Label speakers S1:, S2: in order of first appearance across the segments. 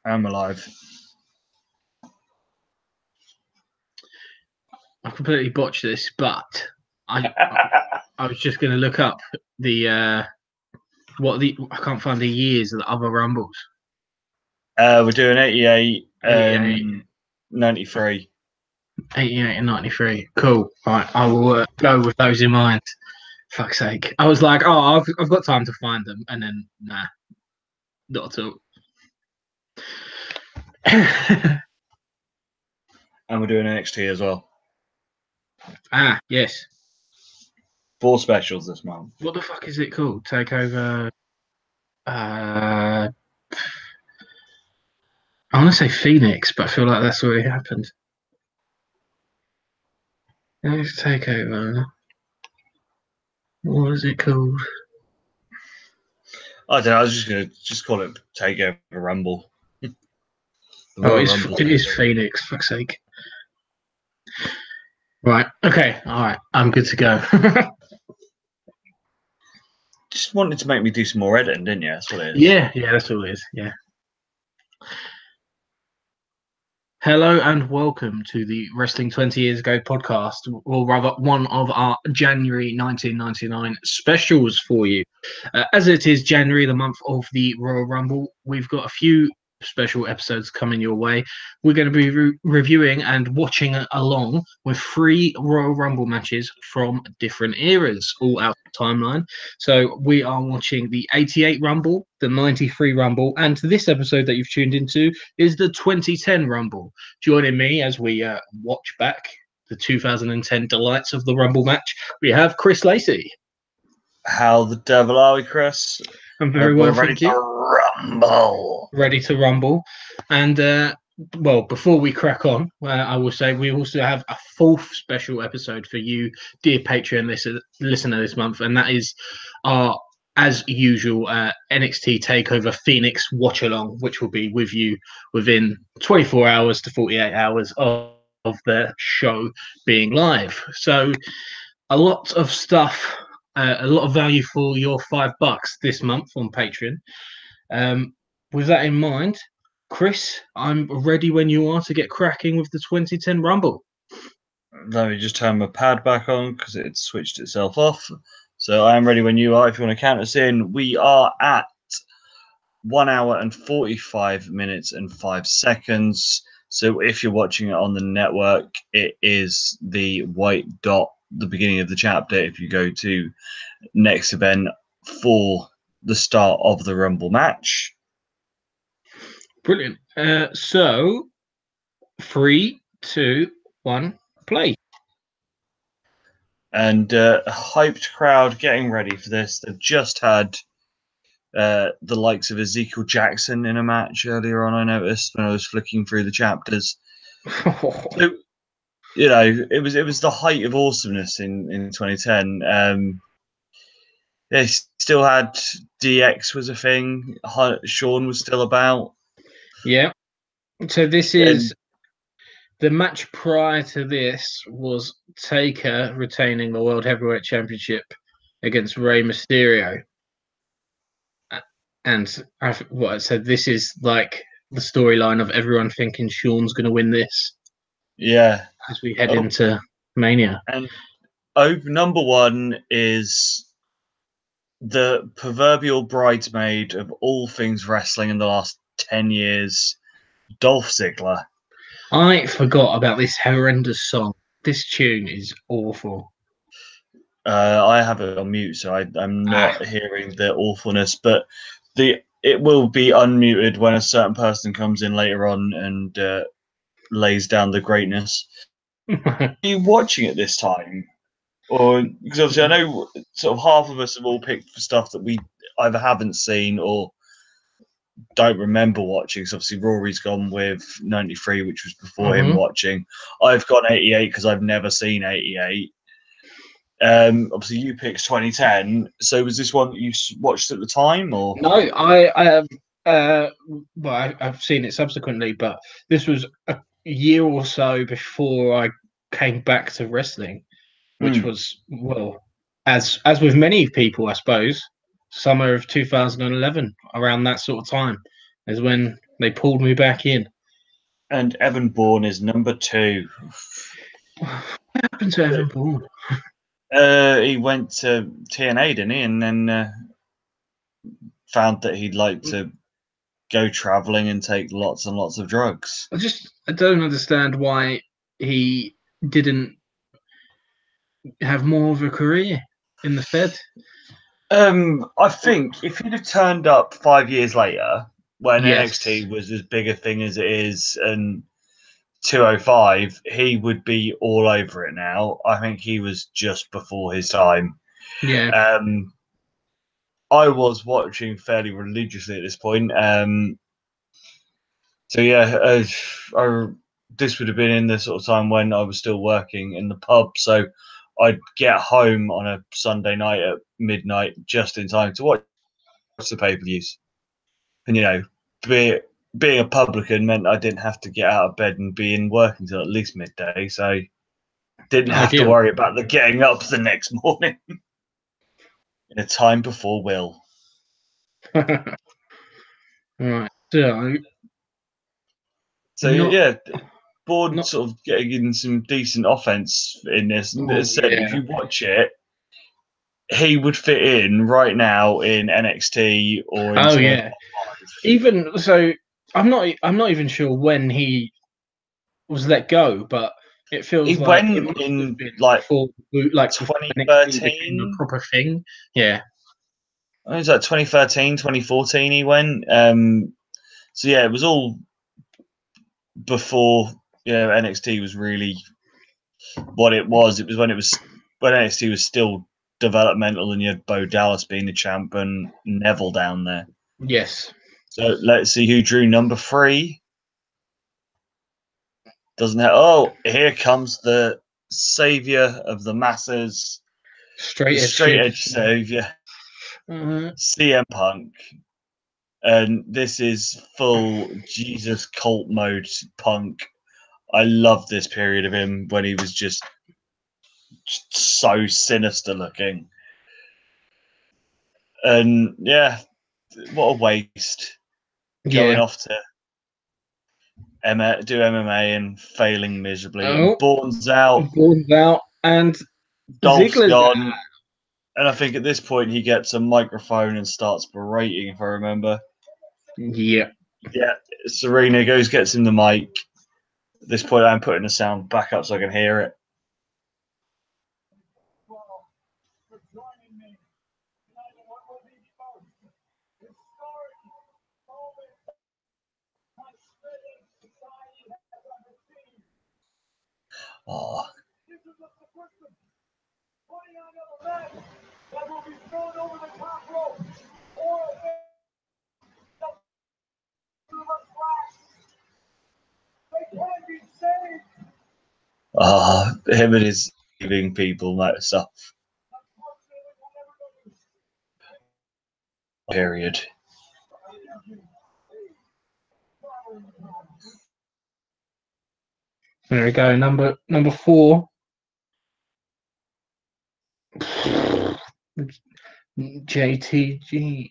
S1: I'm alive.
S2: I completely botched this, but I was just going to look up I can't find the years of the other Rumbles.
S1: We're doing 88
S2: 88.
S1: and 93.
S2: 88 and 93. Cool. Right, I will go with those in mind. Fuck's sake. I was like, oh, I've got time to find them. And then, nah, not at all.
S1: And we're doing NXT as well.
S2: Yes.
S1: 4 specials this month.
S2: What the fuck is it called? Takeover. I want to say Phoenix, but I feel like that's already happened. Let's Takeover. What is it called?
S1: I don't know. I was just going to call it Takeover Rumble.
S2: It is Phoenix. Fuck's sake. Right. Okay. All right. I'm good to go.
S1: Just wanted to make me do some more editing, didn't you? That's what it is.
S2: Yeah, that's all it is. Yeah. Hello and welcome to the Wrestling 20 Years Ago podcast, or rather one of our January 1999 specials for you. As it is January, the month of the Royal Rumble, we've got a few special episodes coming your way. We're going to be reviewing and watching along with 3 Royal Rumble matches from different eras, all out of timeline. So we are watching the 88 Rumble, the 93 Rumble, and this episode that you've tuned into is the 2010 Rumble. Joining me as we watch back the 2010 delights of the Rumble match, we have Chris Lacey.
S1: How the devil are we, Chris?
S2: I'm very well,
S1: ready
S2: thank you.
S1: Rumble.
S2: Ready to rumble. And, well, before we crack on, I will say we also have a 4th special episode for you, dear Patreon listener this month, and that is our, as usual, NXT TakeOver Phoenix watch along, which will be with you within 24 hours to 48 hours of the show being live. So a lot of stuff, a lot of value for your $5 this month on Patreon. With that in mind, Chris, I'm ready when you are to get cracking with the 2010 Rumble.
S1: Let me just turn my pad back on because it switched itself off. So I am ready when you are. If you want to count us in, we are at 1 hour and 45 minutes and 5 seconds. So if you're watching it on the network, it is the white dot, the beginning of the chapter. If you go to next event for the start of the Rumble match.
S2: Brilliant. So 3, 2, 1, play.
S1: And a hyped crowd getting ready for this. They've just had the likes of Ezekiel Jackson in a match earlier on, I noticed when I was flicking through the chapters. So, you know, it was the height of awesomeness in 2010. They still had DX was a thing. Shawn was still about.
S2: Yeah. So this is the match prior to this was Taker retaining the World Heavyweight Championship against Rey Mysterio. And what I said, this is like the storyline of everyone thinking Shawn's going to win this.
S1: Yeah.
S2: As we head into Mania.
S1: And number 1 is the proverbial bridesmaid of all things wrestling in the last 10 years, Dolph Ziggler.
S2: I forgot about this horrendous song. This tune is awful.
S1: I have it on mute, so I'm not hearing the awfulness, but it will be unmuted when a certain person comes in later on and lays down the greatness. Are you watching it this time? Or because obviously I know sort of half of us have all picked for stuff that we either haven't seen or don't remember watching. So obviously Rory's gone with 93, which was before him watching. I've gone 88 because I've never seen 88. Obviously you picked 2010. So was this one that you watched at the time, or
S2: no? I have. Well, I've seen it subsequently, but this was a year or so before I came back to wrestling, which was, well, as with many people, I suppose, summer of 2011, around that sort of time, is when They pulled me back in.
S1: And Evan Bourne is number 2.
S2: What happened to Evan Bourne?
S1: He went to TNA, didn't he? And then found that he'd like to go traveling and take lots and lots of drugs.
S2: I don't understand why he didn't have more of a career in the Fed.
S1: I think if he'd have turned up 5 years later, when
S2: Yes.
S1: NXT was as big a thing as it is, and 205, he would be all over it now. I think he was just before his time.
S2: Yeah.
S1: I was watching fairly religiously at this point. So yeah, this would have been in the sort of time when I was still working in the pub. So I'd get home on a Sunday night at midnight just in time to watch the pay-per-views. And being a publican meant I didn't have to get out of bed and be in work until at least midday. So didn't have to worry about the getting up the next morning in a time before Will.
S2: Right.
S1: So yeah, Bourne sort of getting in some decent offense in this. And as I said, if you watch it, he would fit in right now in NXT or in
S2: Even so, I'm not even sure when he was let go, but it feels
S1: he
S2: like it
S1: went
S2: must
S1: in
S2: have been
S1: like
S2: before, like before NXT became a
S1: 2013.
S2: proper thing. Yeah.
S1: It was like 2013, 2014 he went. So yeah, it was all before NXT was really what it was. It was when NXT was still developmental, and you had Bo Dallas being the champ and Neville down there.
S2: Yes.
S1: So let's see who drew number 3. Doesn't have. Oh, here comes the savior of the masses,
S2: Straight
S1: edge savior, CM Punk. And this is full Jesus cult mode Punk. I love this period of him when he was just so sinister looking. And yeah, what a waste. Going off to do MMA and failing miserably. And Bourne's out.
S2: And
S1: Dolph's
S2: Ziggler's
S1: gone. And I think at this point he gets a microphone and starts berating, if I remember.
S2: Yeah.
S1: Yeah, Serena gets him the mic. At this point, I'm putting the sound back up so I can hear it. Oh. Him and his saving people that stuff. Period.
S2: There we go. Number 4. JTG.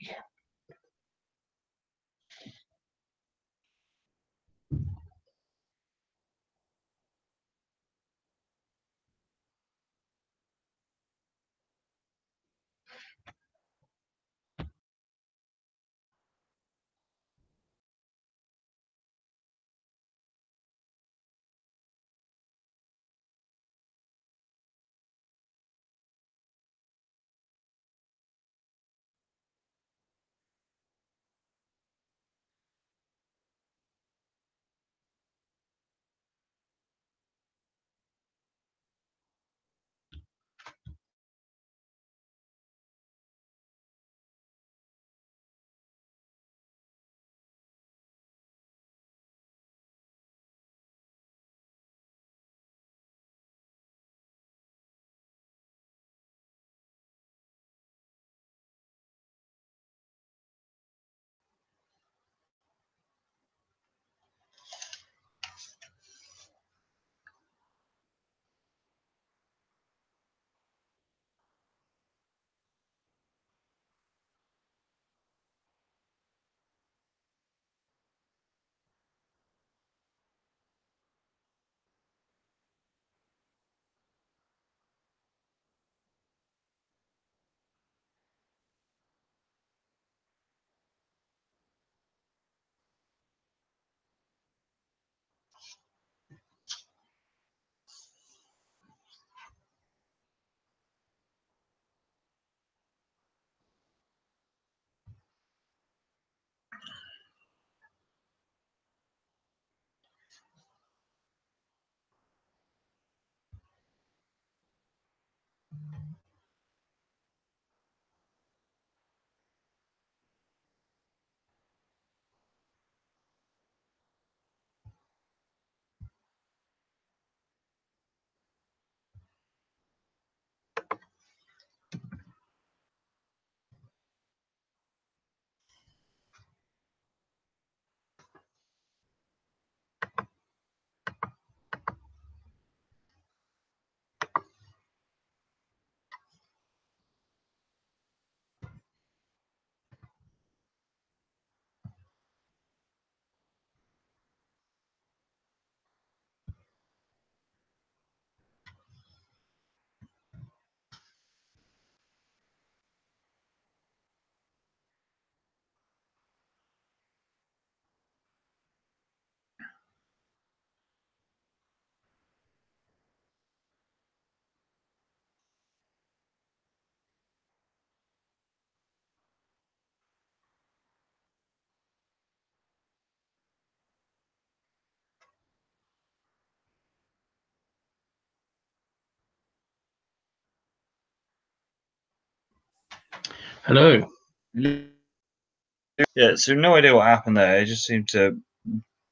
S2: Hello.
S1: Yeah, so no idea what happened there. It just seemed to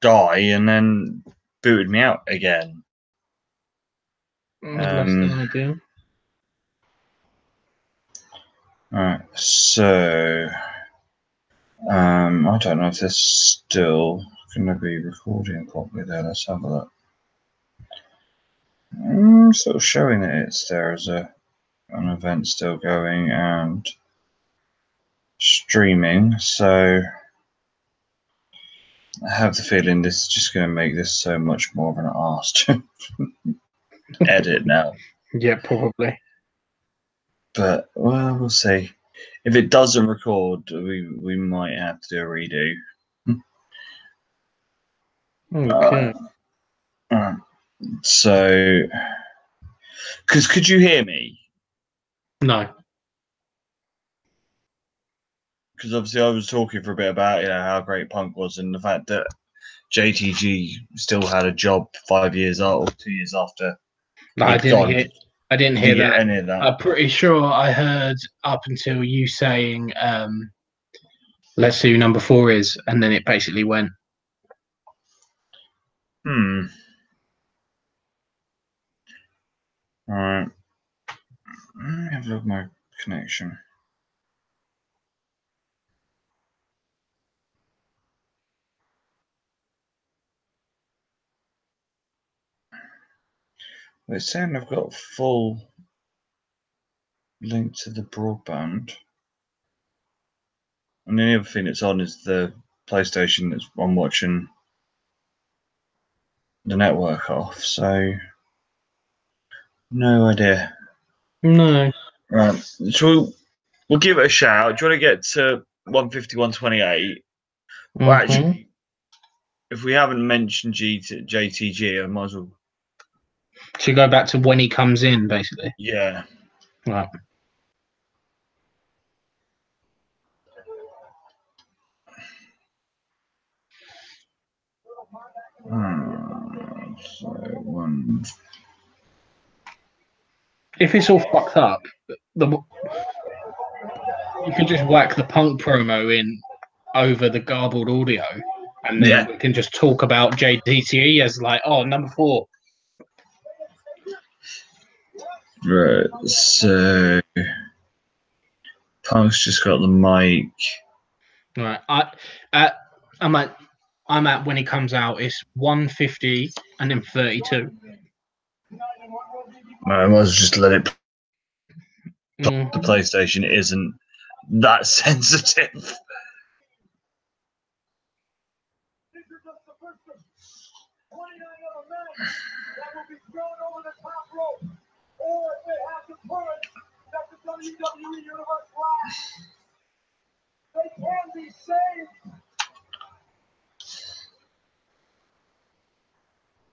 S1: die and then booted me out again.
S2: Lost the idea.
S1: Alright, so I don't know if this is still going to be recording properly there. Let's have a look. Still showing that it's there as an event still going and streaming, so I have the feeling this is just going to make this so much more of an arse to edit now.
S2: Yeah, probably.
S1: But well, we'll see. If it doesn't record, we might have to do a redo.
S2: Okay.
S1: So, because could you hear me?
S2: No.
S1: Because obviously I was talking for a bit about how great Punk was and the fact that JTG still had a job 5 years or 2 years after.
S2: No, I didn't hear that.
S1: Any of that.
S2: I'm pretty sure I heard up until you saying, "Let's see who number 4 is," and then it basically went.
S1: All right. Let me have a look at my connection. It's saying I've got full link to the broadband. And the other thing that's on is the PlayStation that's I'm watching the network off, so no idea.
S2: No.
S1: Right. So we'll give it a shout. Do you want to get to 150, 128? Well, actually, if we haven't mentioned JTG, I might as well.
S2: Should go back to when he comes in, basically.
S1: Yeah.
S2: Right.
S1: So one.
S2: If it's all fucked up, you could just whack the Punk promo in over the garbled audio, and then we can just talk about JTG as like, oh, number 4.
S1: Right. So Punk's just got the mic.
S2: Right. I'm at when he comes out. It's 150 and then 32.
S1: I might as well just let it. The PlayStation isn't that sensitive.
S3: They can be saved.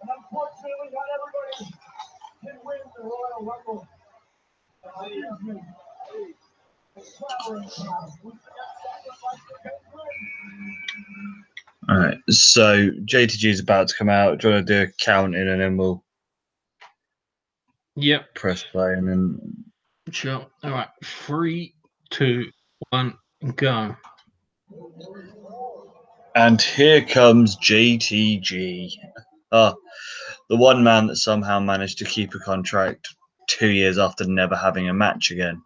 S3: And unfortunately, not everybody can win the Royal Rumble. Excuse me.
S1: All right, so JTG is about to come out. Do you want to do a count in and then we'll
S2: Yep.
S1: press play and then
S2: Sure. All right. 3, 2, 1, go.
S1: And here comes JTG. The one man that somehow managed to keep a contract 2 years after never having a match again.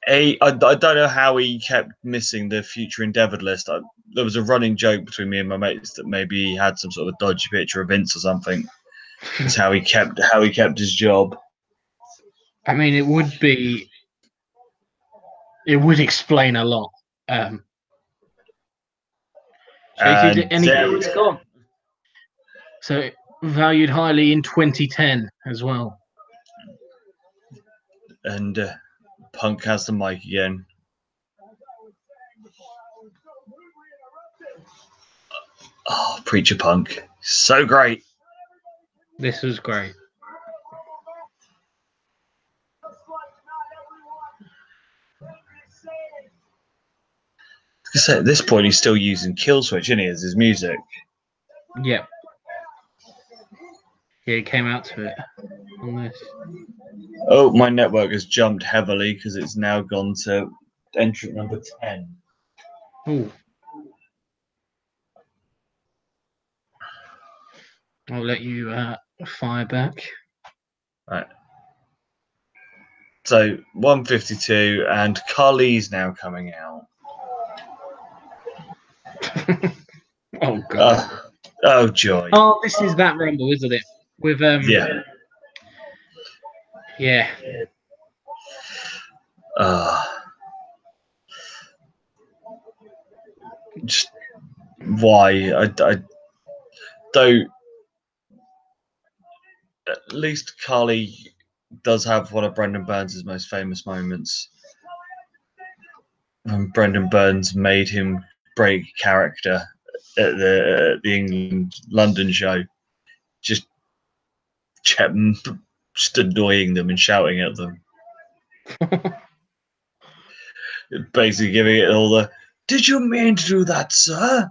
S1: I don't know how he kept missing the future endeavoured list. There was a running joke between me and my mates that maybe he had some sort of dodgy picture of Vince or something. That's how he kept his job.
S2: I mean, it would explain a lot. JT, any comments gone? So valued highly in 2010 as well.
S1: And Punk has the mic again. Oh, Preacher Punk. So great.
S2: This was great.
S1: So at this point, he's still using Killswitch, isn't he, as his music?
S2: Yep. Yeah, he came out to it on this.
S1: Oh, my network has jumped heavily because it's now gone to entrant number 10.
S2: Ooh. I'll let you fire back.
S1: Right. So 152, and Carly's now coming out.
S2: Oh god.
S1: Oh joy.
S2: Oh, this is that Rumble, isn't it? With
S1: Yeah.
S2: Yeah.
S1: Just why? I don't. At least Carly does have one of Brendan Burns' most famous moments. When Brendan Burns made him break character at the England London show, just kept just annoying them and shouting at them. Basically giving it all the, "Did you mean to do that, sir?"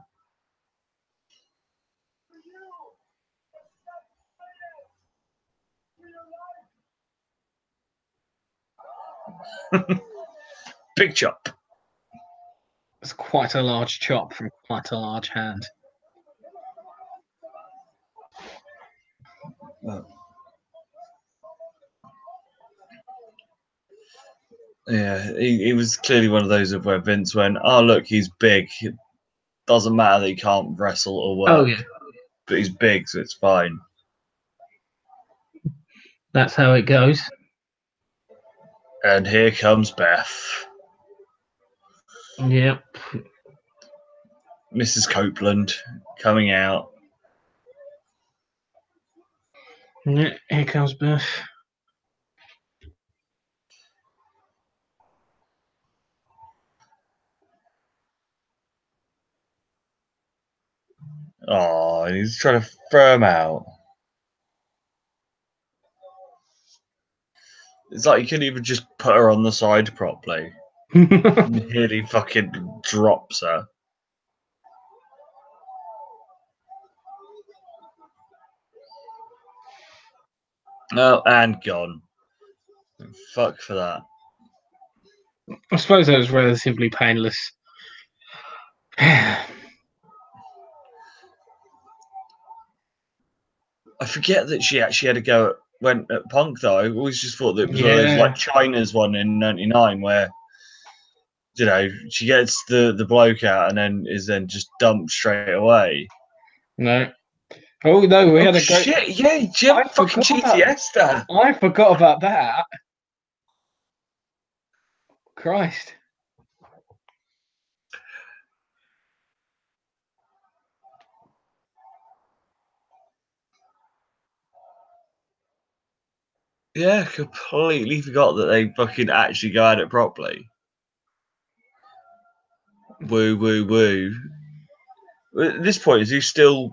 S1: Big chop.
S2: It's quite a large chop from quite a large hand.
S1: Yeah, he was clearly one of those of where Vince went, "Oh look, he's big. It doesn't matter that he can't wrestle or work,
S2: Oh yeah,
S1: but he's big, so it's fine."
S2: that's how it goes.
S1: And here comes Beth.
S2: Yep.
S1: Mrs. Copeland coming out.
S2: Yeah, here comes Beth.
S1: Oh, and he's trying to throw him out. It's like you couldn't even just put her on the side properly. Here he fucking drops her. Oh, and gone. Fuck for that.
S2: I suppose that was relatively painless.
S1: I forget that she actually had to go went at Punk though. I always just thought that it was one of those like China's one in '99 where she gets the bloke out and then is then just dumped straight away.
S2: No. Oh no, we had a great.
S1: Shit! Yeah, Jim fucking GTS there.
S2: I forgot about that. Christ.
S1: Yeah, completely forgot that they fucking actually go at it properly. Woo, woo, woo. At this point, is he still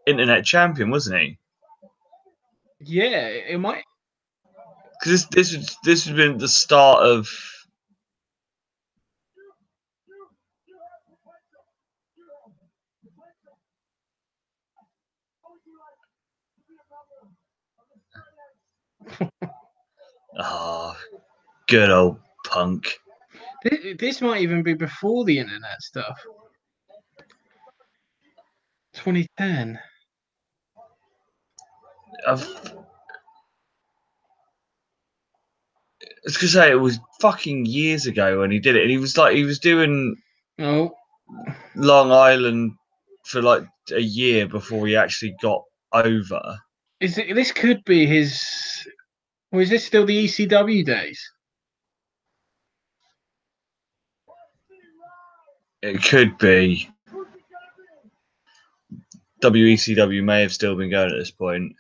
S1: internet champion, wasn't he?
S2: Yeah, it might.
S1: Because this has been the start of. Ah, good old Punk.
S2: This might even be before the internet stuff. 2010.
S1: I was gonna say it was fucking years ago when he did it, and he was doing
S2: Oh,
S1: Long Island for like a year before he actually got over.
S2: this could be his. Or is this still the ECW days?
S1: It could be. WECW may have still been going at this point.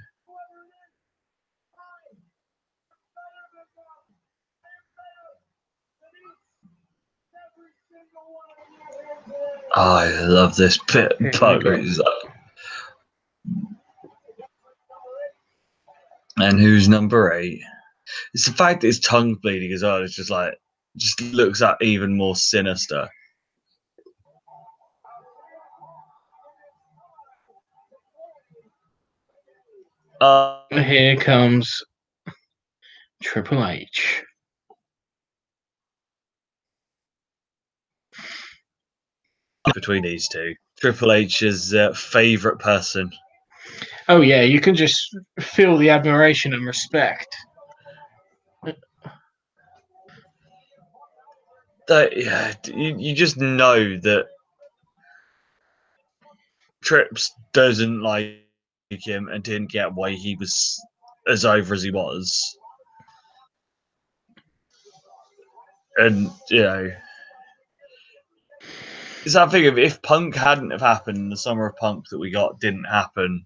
S1: Oh, I love this pit pose. And who's number 8? It's the fact that his tongue's bleeding as well. It's just like, just looks at even more sinister.
S2: Here comes Triple H.
S1: Between these two, Triple H's favorite person.
S2: Oh yeah, you can just feel the admiration and respect.
S1: Yeah, you just know that Trips doesn't like him and didn't get why he was as over as he was. And, you know, it's that thing of if Punk hadn't have happened, the Summer of Punk that we got didn't happen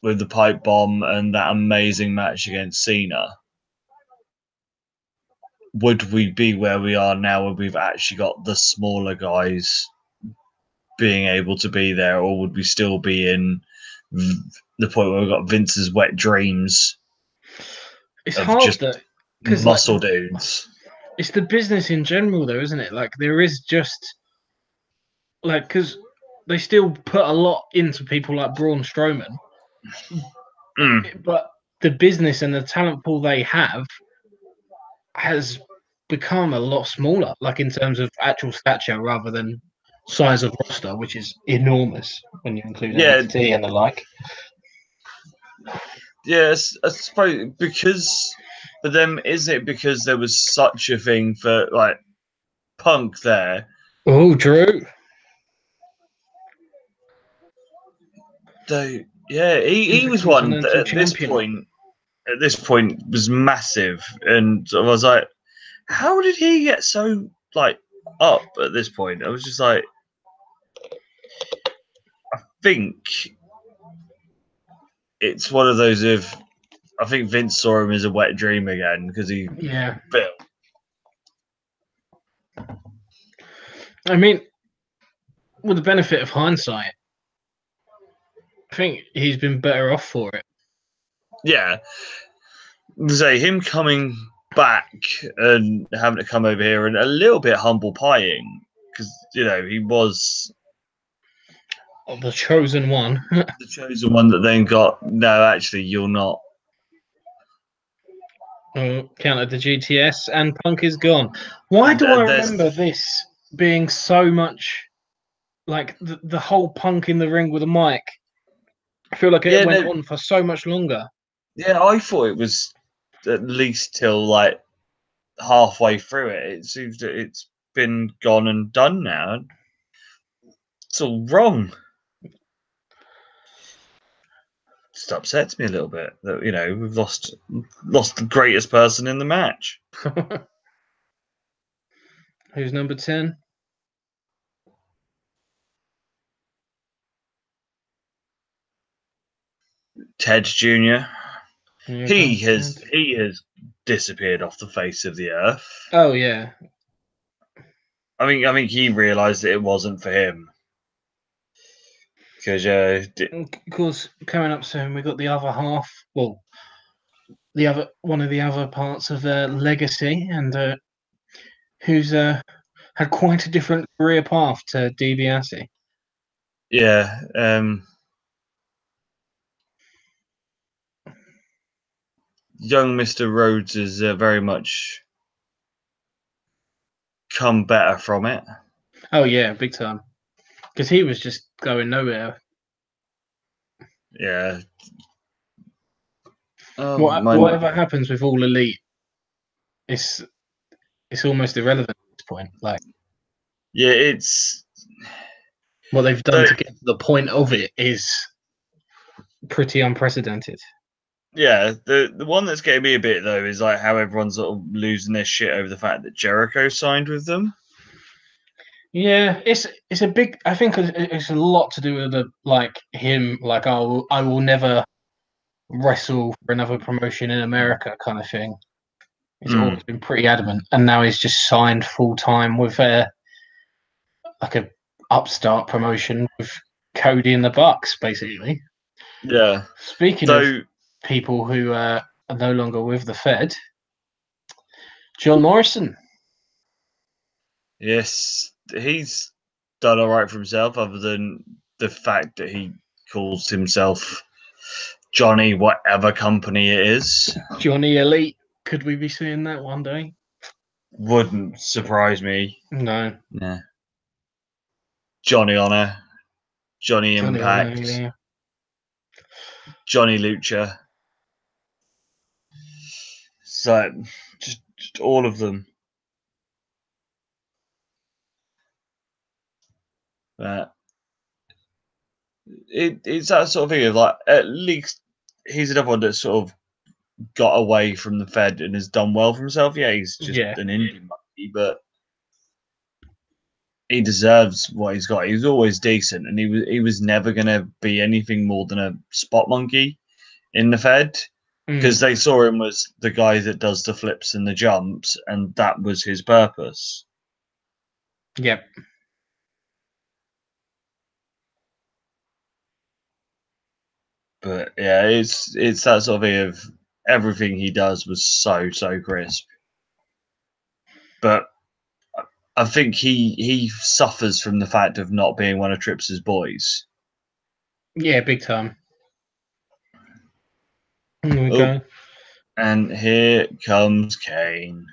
S1: with the pipe bomb and that amazing match against Cena, would we be where we are now where we've actually got the smaller guys being able to be there, or would we still be in the point where we've got Vince's wet dreams
S2: It's
S1: of
S2: hard
S1: just
S2: though, because
S1: muscle dudes?
S2: it's the business in general, though, isn't it? Like there is just like because they still put a lot into people like Braun Strowman, but the business and the talent pool they have has become a lot smaller, like in terms of actual stature rather than size of roster, which is enormous when you include NXT and the like.
S1: Yes, I suppose because for them, is it because there was such a thing for like Punk there?
S2: Oh, Drew.
S1: Though, yeah, he was one that at
S2: champion.
S1: this point was massive, and I was like, how did he get so like up at this point? I was just like, I think it's one of those of I think Vince saw him as a wet dream again because he built.
S2: I mean, with the benefit of hindsight, I think he's been better off for it.
S1: Yeah. Say him coming back and having to come over here and a little bit humble pieing because, you know, he was
S2: the chosen one.
S1: the chosen one that then got, no, actually, you're not.
S2: Counted the GTS and Punk is gone. Why do I remember this being so much like the whole Punk in the ring with a mic? I feel like it went on for so much longer.
S1: Yeah, I thought it was at least till like halfway through it. It seems that it's been gone and done now. It's all wrong. Just upsets me a little bit that, you know, we've lost the greatest person in the match.
S2: Who's number 10?
S1: Ted Jr. He has disappeared off the face of the earth.
S2: Oh yeah.
S1: I think he realised that it wasn't for him. Because
S2: of course, coming up soon, we've got the other half. Well, one of the other parts of Legacy, and who's had quite a different career path to DiBiase.
S1: Yeah. young Mr. Rhodes has very much come better from it.
S2: Oh yeah, big time. Because he was just going nowhere.
S1: Yeah. Oh,
S2: Whatever happens with All Elite, it's almost irrelevant at this point. Like
S1: yeah, it's
S2: what they've done to get to the point of it is pretty unprecedented.
S1: yeah. The one that's getting me a bit though is like how everyone's sort of losing their shit over the fact that Jericho signed with them.
S2: Yeah, it's a big. I think it's a lot to do with the like him. Like I will never wrestle for another promotion in America kind of thing. He's always been pretty adamant, and now he's just signed full time with like a upstart promotion with Cody and the Bucks, basically.
S1: Yeah.
S2: Speaking of people who are no longer with the Fed, John Morrison.
S1: Yes, he's done all right for himself, other than the fact that he calls himself Johnny, whatever company it is.
S2: Johnny Elite. Could we be seeing that one day?
S1: Wouldn't surprise me.
S2: No.
S1: Yeah. Johnny Honor, Johnny Impact,
S2: Honor,
S1: Johnny Lucha. So just all of them. It's that sort of thing of like, at least he's another one that sort of got away from the Fed and has done well for himself. Yeah, he's just an indie monkey, but he deserves what he's got. He was always decent, and he was never going to be anything more than a spot monkey in the Fed, because they saw him as the guy that does the flips and the jumps, and that was his purpose.
S2: Yep.
S1: But yeah, it's that sort of thing of everything he does was so crisp. But I think he suffers from the fact of not being one of Trips's boys.
S2: Yeah, big time. Here we go.
S1: And here comes Kane.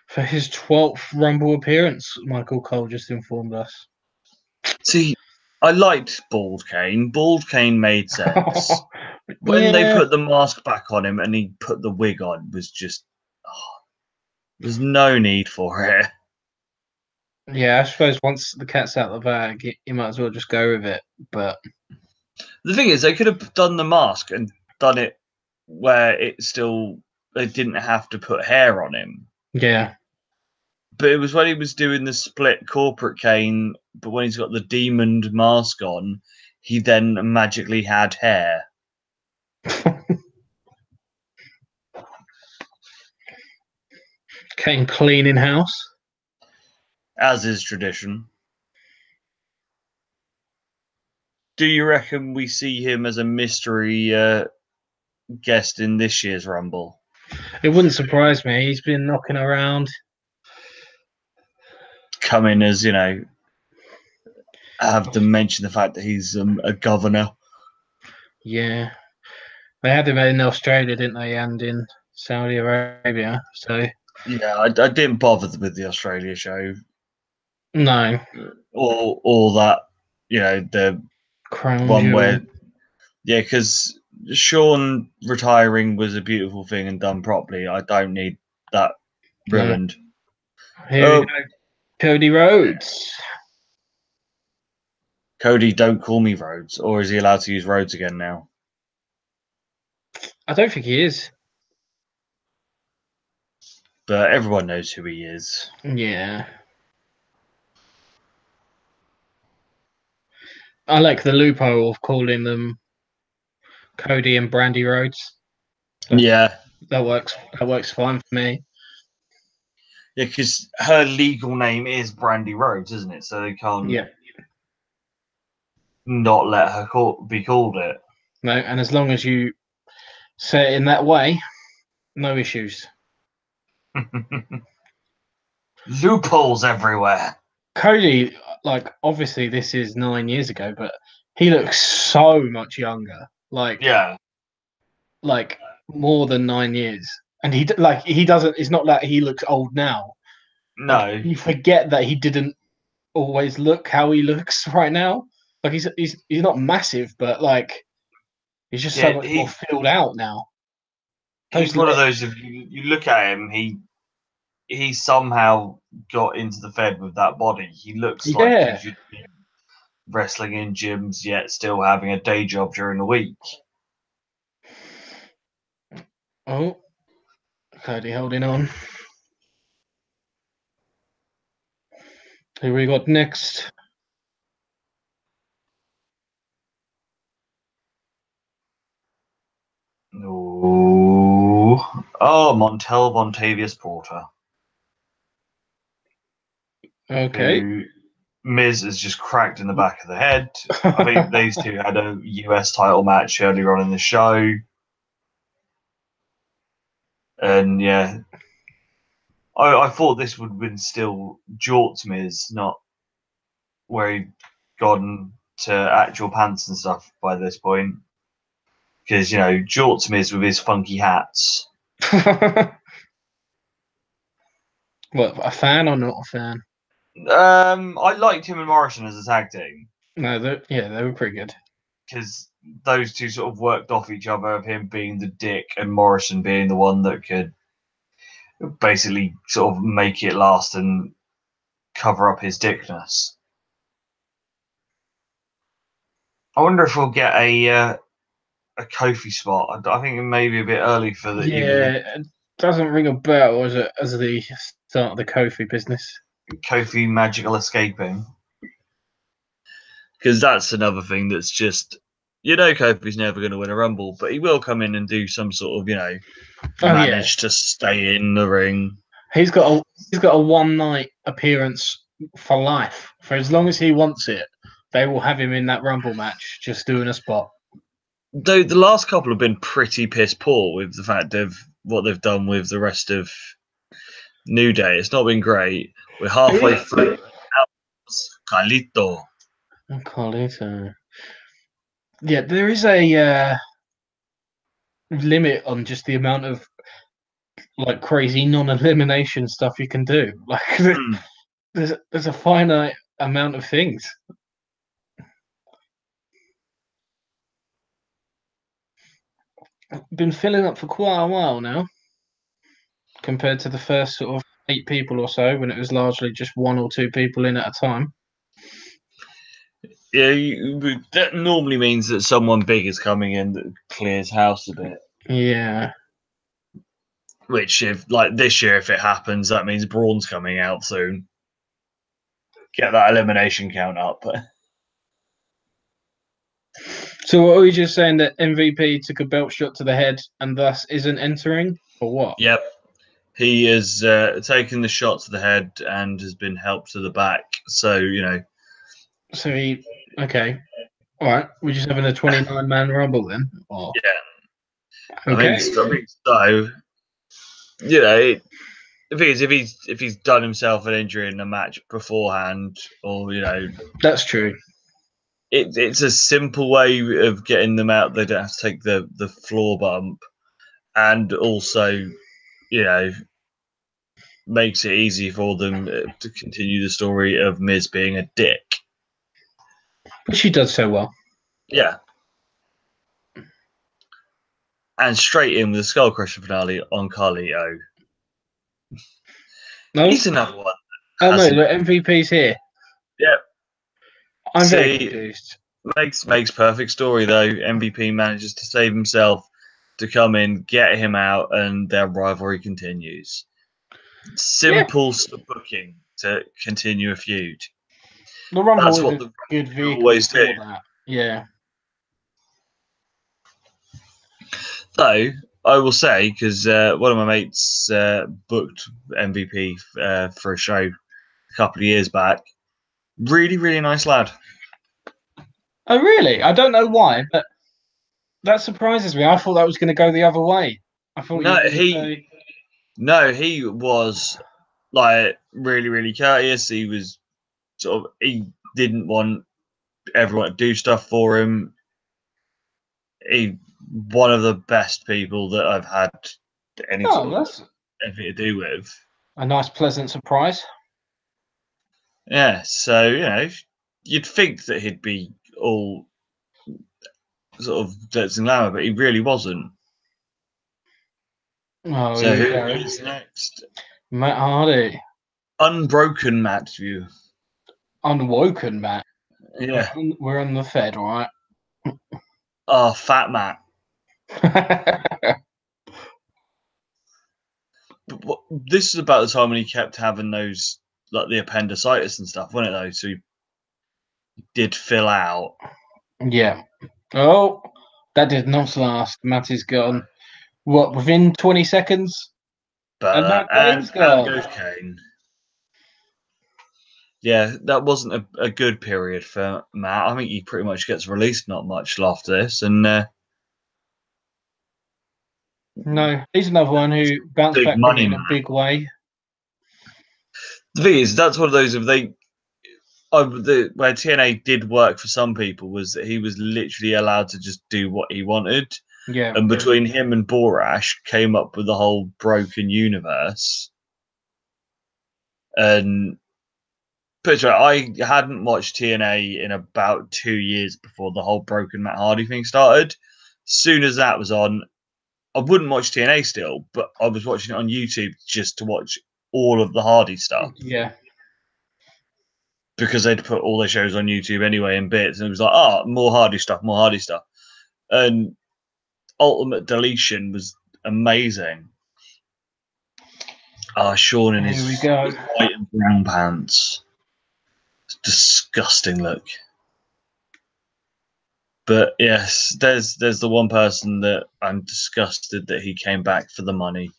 S2: For his 12th Rumble appearance, Michael Cole just informed us.
S1: See, I liked Bald Kane. Bald Kane made sense. When they put the mask back on him and he put the wig on, was just... there's no need for it.
S2: Yeah, I suppose once the cat's out of the bag, you might as well just go with it. But
S1: the thing is, they could have done the mask and done it where they didn't have to put hair on him.
S2: Yeah.
S1: But it was when he was doing the split corporate Kane, but when he's got the demon mask on, he then magically had hair.
S2: Kane cleaning house.
S1: As is tradition. Do you reckon we see him as a mystery guest in this year's Rumble?
S2: It wouldn't surprise me. He's been knocking around.
S1: Come in as, have them mention the fact that he's a governor.
S2: Yeah. They had him in Australia, didn't they? And in Saudi Arabia. So
S1: yeah, I didn't bother with the Australia show.
S2: No.
S1: Or that, the
S2: Crown
S1: one
S2: Jewel.
S1: where, because Shawn retiring was a beautiful thing and done properly. I don't need that ruined.
S2: Here we go. Cody Rhodes.
S1: Cody, don't call me Rhodes. Or is he allowed to use Rhodes again now?
S2: I don't think he is.
S1: But everyone knows who he is.
S2: Yeah. I like the loophole of calling them Cody and Brandy Rhodes.
S1: Yeah.
S2: That works fine for me.
S1: Yeah, because her legal name is Brandy Rhodes, isn't it? So they can't not let her be called it.
S2: No, and as long as you say it in that way, no issues.
S1: Loopholes everywhere.
S2: Cody, obviously this is 9 years ago, but he looks so much younger. more than 9 years, and he doesn't. It's not that he looks old now.
S1: No,
S2: Like, you forget that he didn't always look how he looks right now. Like he's not massive, but like he's just so
S1: yeah,
S2: much more filled out now.
S1: he's one of those. If you look at him, he somehow got into the Fed with that body. He looks like he
S2: Yeah.
S1: should be wrestling in gyms, yet still having a day job during the week.
S2: Oh, Cody holding on. Who we got next?
S1: Ooh. Oh, Montel Vontavious Porter.
S2: Okay.
S1: Who Miz is just cracked in the back of the head. I think these two had a US title match earlier on in the show. And yeah, I thought this would have been still Jort's Miz, not where he'd gone to actual pants and stuff by this point. Because, Jort's Miz with his funky hats.
S2: What, a fan or not a fan?
S1: I liked him and Morrison as a tag team.
S2: No, they were pretty good.
S1: Because those two sort of worked off each other, of him being the dick and Morrison being the one that could basically sort of make it last and cover up his dickness. I wonder if we'll get a Kofi spot. I think it may be a bit early for the
S2: It doesn't ring a bell as the start of the Kofi business.
S1: Kofi magical escaping. Because that's another thing that's just, Kofi's never going to win a Rumble, but he will come in and do some sort of, manage to stay in the ring.
S2: He's got a one night appearance for life. For as long as he wants it, they will have him in that Rumble match, just doing a spot.
S1: Though the last couple have been pretty piss poor with the fact of what they've done with the rest of New Day. It's not been great. We're halfway through. Carlito.
S2: Yeah, there is a limit on just the amount of like crazy non-elimination stuff you can do. Like there's a finite amount of things. Been filling up for quite a while now, compared to the first sort of 8 people or so, when it was largely just 1 or 2 people in at a time.
S1: Yeah, that normally means that someone big is coming in that clears house a bit.
S2: Yeah.
S1: Which, if like this year, if it happens, that means Braun's coming out soon. Get that elimination count up.
S2: So what are we just saying, that MVP took a belt shot to the head and thus isn't entering, or what?
S1: Yep. He has taken the shot to the head and has been helped to the back. So,
S2: So okay. All right. We're just having a 29-man Rumble then? Or...
S1: Yeah.
S2: Okay.
S1: I think so. If he's done himself an injury in a match beforehand, or,
S2: That's true.
S1: It's a simple way of getting them out. They don't have to take the floor bump. And also, makes it easy for them to continue the story of Miz being a dick.
S2: But she does so well.
S1: Yeah. And straight in with the Skull Crusher finale on Carlito.
S2: No?
S1: He's another one.
S2: Oh, no, the MVP's here.
S1: Yeah.
S2: I'm very confused.
S1: Makes perfect story, though. MVP manages to save himself, to come in, get him out, and their rivalry continues. Simple booking to continue a feud.
S2: The Rumble is a good vehicle
S1: always
S2: for
S1: do.
S2: that. Yeah.
S1: Though, I will say, because one of my mates booked MVP for a show a couple of years back. Really, really nice lad.
S2: Oh, really? I don't know why, but that surprises me. I thought that was going to go the other way. I thought
S1: he was like really, really courteous. He was he didn't want everyone to do stuff for him. He one of the best people that I've had any
S2: Oh,
S1: sort of
S2: that's
S1: anything to do with.
S2: a nice, pleasant surprise.
S1: Yeah, so you'd think that he'd be all sort of glitz and glamour, but he really wasn't.
S2: Oh,
S1: So
S2: here we
S1: who
S2: go.
S1: is next?
S2: Matt Hardy.
S1: Unbroken Matthew.
S2: Unwoken Matt.
S1: Yeah.
S2: We're on the Fed, right?
S1: Oh, Fat Matt. But this is about the time when he kept having those, like the appendicitis and stuff, wasn't it, though? So he did fill out.
S2: Yeah. Oh, that did not last. Matt is gone. What, within 20 seconds? And
S1: But
S2: Matt Kane's
S1: and
S2: gone.
S1: goes Kane. Yeah, that wasn't a good period for Matt. I think he pretty much gets released not much after this. And
S2: No, he's another one who bounced
S1: big
S2: back from
S1: money
S2: it in a
S1: man.
S2: big way.
S1: The thing is, that's one of those, if they. Where TNA did work for some people was that he was literally allowed to just do what he wanted.
S2: Yeah.
S1: And between him and Borash came up with the whole broken universe. And picture, I hadn't watched TNA in about 2 years before the whole broken Matt Hardy thing started. Soon as that was on, I wouldn't watch TNA still, but I was watching it on YouTube just to watch all of the Hardy stuff.
S2: Yeah.
S1: Because they'd put all their shows on YouTube anyway in bits, and it was like, oh, more Hardy stuff, more Hardy stuff. And Ultimate Deletion was amazing. Sean in his white and brown pants. It's disgusting look. But yes, there's the one person that I'm disgusted that he came back for the money.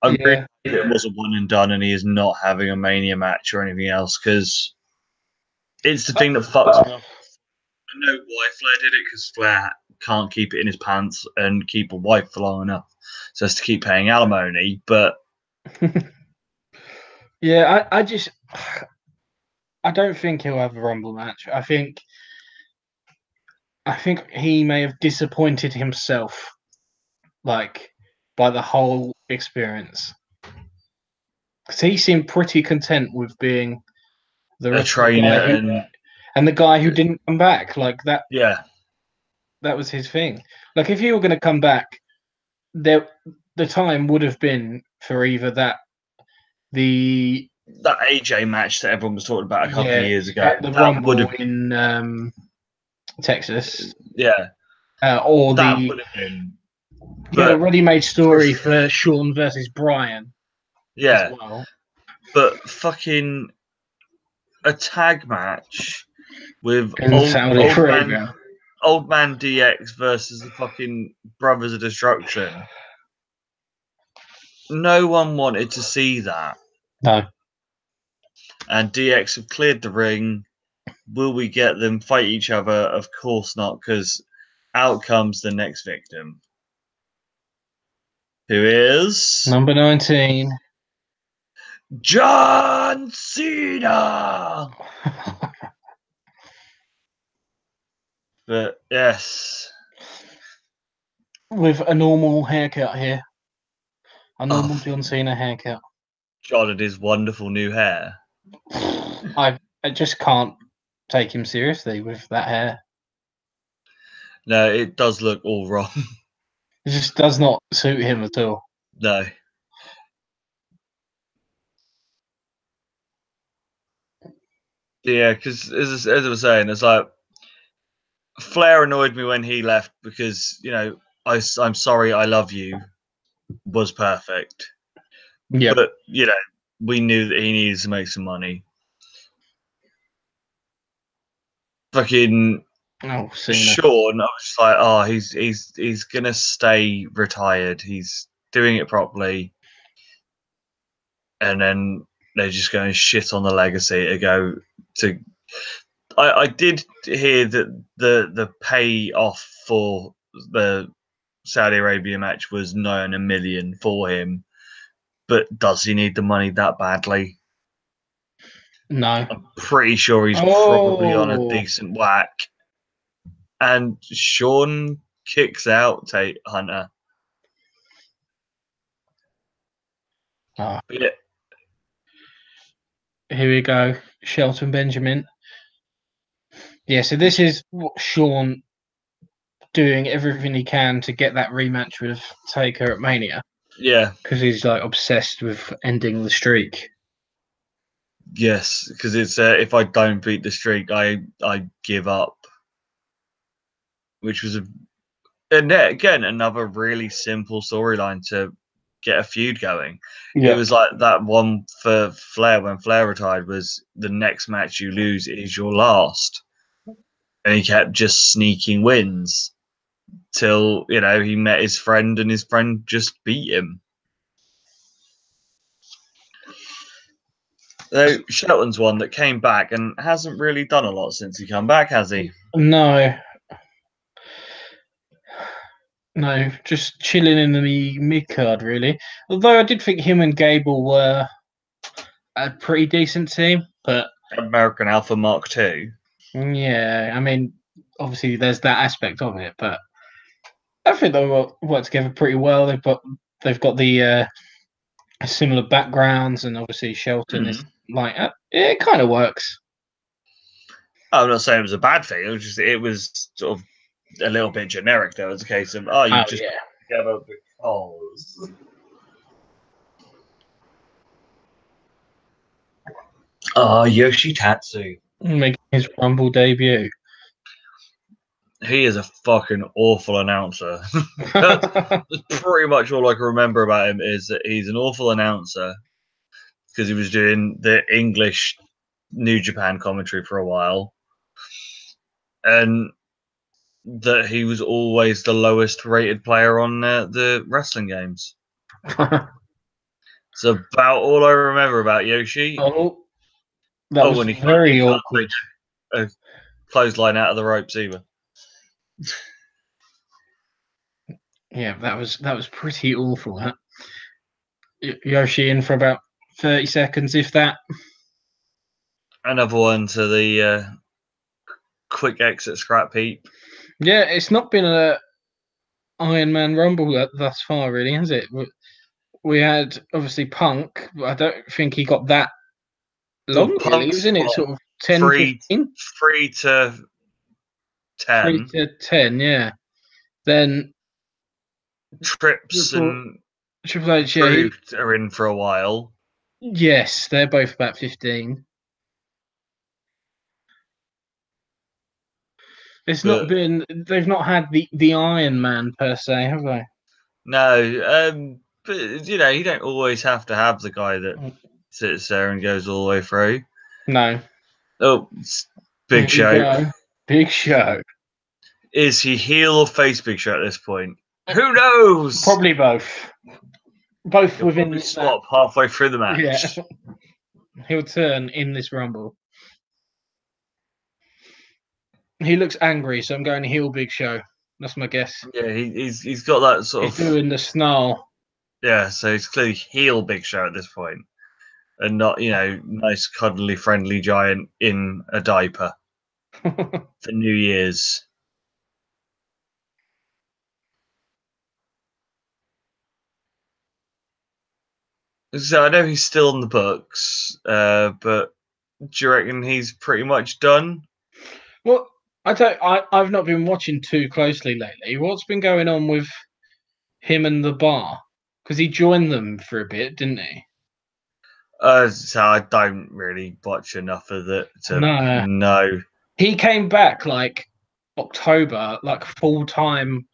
S1: I really hope it was a one and done and he is not having a Mania match or anything else, because it's the thing that fucks me off. I know why Flair did it, because Flair can't keep it in his pants and keep a wife for long enough so as to keep paying alimony, but
S2: yeah, I don't think he'll have a Rumble match. I think he may have disappointed himself, like, by the whole experience. Because he seemed pretty content with being
S1: a trainer
S2: and the guy who didn't come back. Like that.
S1: Yeah.
S2: That was his thing. Like, if you were going to come back, the time would have been for either that
S1: AJ match that everyone was talking about a couple of years ago.
S2: At the Rumble in Texas.
S1: Yeah.
S2: Or
S1: that would have been.
S2: A ready-made story for Shawn versus Bryan.
S1: Yeah.
S2: As well. But
S1: fucking a tag match with Old Man DX versus the fucking Brothers of Destruction. No one wanted to see that.
S2: No.
S1: And DX have cleared the ring. Will we get them fight each other? Of course not, because out comes the next victim. Who is?
S2: Number 19.
S1: John Cena! But yes.
S2: With a normal haircut here. A normal John Cena haircut.
S1: God, it is wonderful new hair.
S2: I just can't take him seriously with that hair.
S1: No, it does look all wrong.
S2: It just does not suit him at all.
S1: No. Yeah, because as I was saying, it's like Flair annoyed me when he left because, I'm sorry, I love you was perfect.
S2: Yeah.
S1: But, we knew that he needed to make some money. Fucking Shawn, I was like, he's gonna stay retired. He's doing it properly. And then they're just going to shit on the legacy to go to. I did hear that the payoff for the Saudi Arabia match was $9 million for him, but does he need the money that badly?
S2: No.
S1: I'm pretty sure he's probably on a decent whack. And Shawn kicks out Tate Hunter.
S2: Oh,
S1: But yeah,
S2: here we go. Shelton Benjamin. Yeah, so this is what Sean doing everything he can to get that rematch with Taker at Mania
S1: yeah,
S2: because he's like obsessed with ending the streak.
S1: yes, because it's if I don't beat the streak, I give up. Which was and again another really simple storyline to get a feud going. It was like that one for Flair when Flair retired was the next match you lose is your last, and he kept just sneaking wins till he met his friend and his friend just beat him. So Shelton's one that came back and hasn't really done a lot since he come back, has he?
S2: No. No, just chilling in the mid card, really. Although I did think him and Gable were a pretty decent team, but
S1: American Alpha Mark II.
S2: yeah, I mean, obviously there's that aspect of it, but I think they work together pretty well. They've got the similar backgrounds, and obviously Shelton is like it kind of works.
S1: I'm not saying it was a bad thing. It was sort of a little bit generic. Though it's a case of you just together because. Yoshitatsu.
S2: Making his Rumble debut.
S1: He is a fucking awful announcer. That's pretty much all I can remember about him is that he's an awful announcer because he was doing the English New Japan commentary for a while, and that he was always the lowest rated player on the wrestling games. It's about all I remember about Yoshi.
S2: That was very awkward.
S1: A clothesline out of the ropes either.
S2: Yeah, that was pretty awful. Huh? Yoshi in for about 30 seconds, if that.
S1: Another one to the quick exit scrap heap.
S2: Yeah, it's not been a Iron Man Rumble thus far, really, has it? We had obviously Punk, but I don't think he got that long. Really, wasn't it? Sort of 10, 15?
S1: 3 to 10.
S2: 3 to 10, yeah. Then
S1: Trips and
S2: Triple H,
S1: Drew are in for a while.
S2: Yes, they're both about 15. They've not had the Iron Man per se, have they?
S1: No, but you don't always have to have the guy that sits there and goes all the way through.
S2: No.
S1: Oh, Big Show.
S2: Big Show.
S1: Is he heel or face Big Show at this point? Who knows?
S2: Probably both. Both
S1: He'll
S2: within
S1: the swap halfway through the match.
S2: Yeah. He'll turn in this Rumble. He looks angry, so I'm going heel Big Show. That's my guess.
S1: Yeah, he's got that sort
S2: He's doing the snarl.
S1: Yeah, so he's clearly heel Big Show at this point, and not nice cuddly friendly giant in a diaper for New Year's. So I know he's still on the books, but do you reckon he's pretty much done?
S2: Well, I've not been watching too closely lately. What's been going on with him and the Bar? Because he joined them for a bit, didn't he?
S1: So I don't really watch enough of it to know.
S2: He came back like October, like full time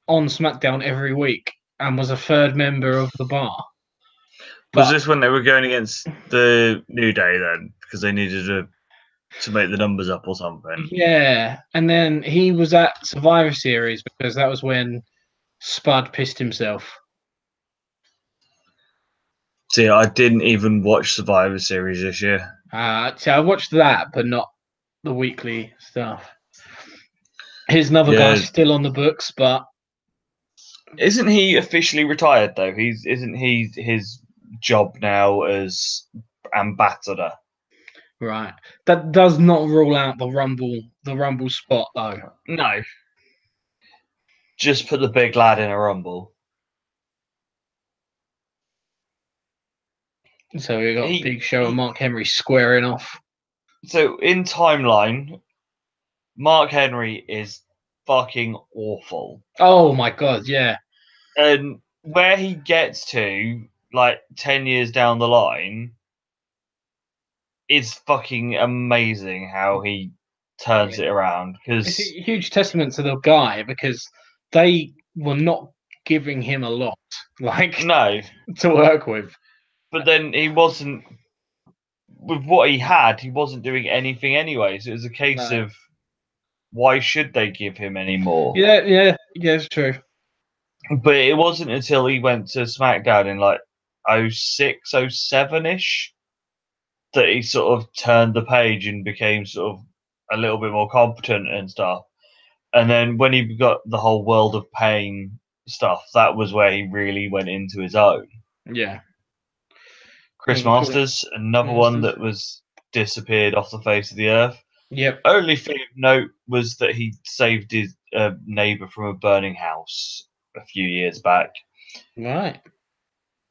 S2: on SmackDown every week, and was a third member of the Bar.
S1: Was this when they were going against the New Day then? Because they needed to make the numbers up or something.
S2: Yeah, and then he was at Survivor Series because that was when Spud pissed himself.
S1: See, I didn't even watch Survivor Series this year.
S2: So I watched that, but not the weekly stuff. Here's another guy still on the books, but
S1: isn't he officially retired though? Isn't he his job now as ambassador?
S2: Right. That does not rule out the Rumble spot though.
S1: No. just put the big lad in a rumble.
S2: So we got Big Show and Mark Henry squaring off.
S1: So in timeline, Mark Henry is fucking awful.
S2: Oh my god, yeah.
S1: And where he gets to, like 10 years down the line, is fucking amazing how he turns it around.
S2: It's a
S1: Because
S2: huge testament to the guy because they were not giving him a lot, like
S1: no,
S2: to work with.
S1: but then he wasn't with what he had. He wasn't doing anything anyway. So it was a case of why should they give him any more?
S2: Yeah, it's true.
S1: But it wasn't until he went to SmackDown in like 06, 07 ish that he sort of turned the page and became sort of a little bit more competent and stuff. And then when he got the whole World of Pain stuff, that was where he really went into his own.
S2: Yeah.
S1: Chris Masters, another one that was disappeared off the face of the earth.
S2: Yep.
S1: Only thing of note was that he saved his neighbour from a burning house a few years back.
S2: Right.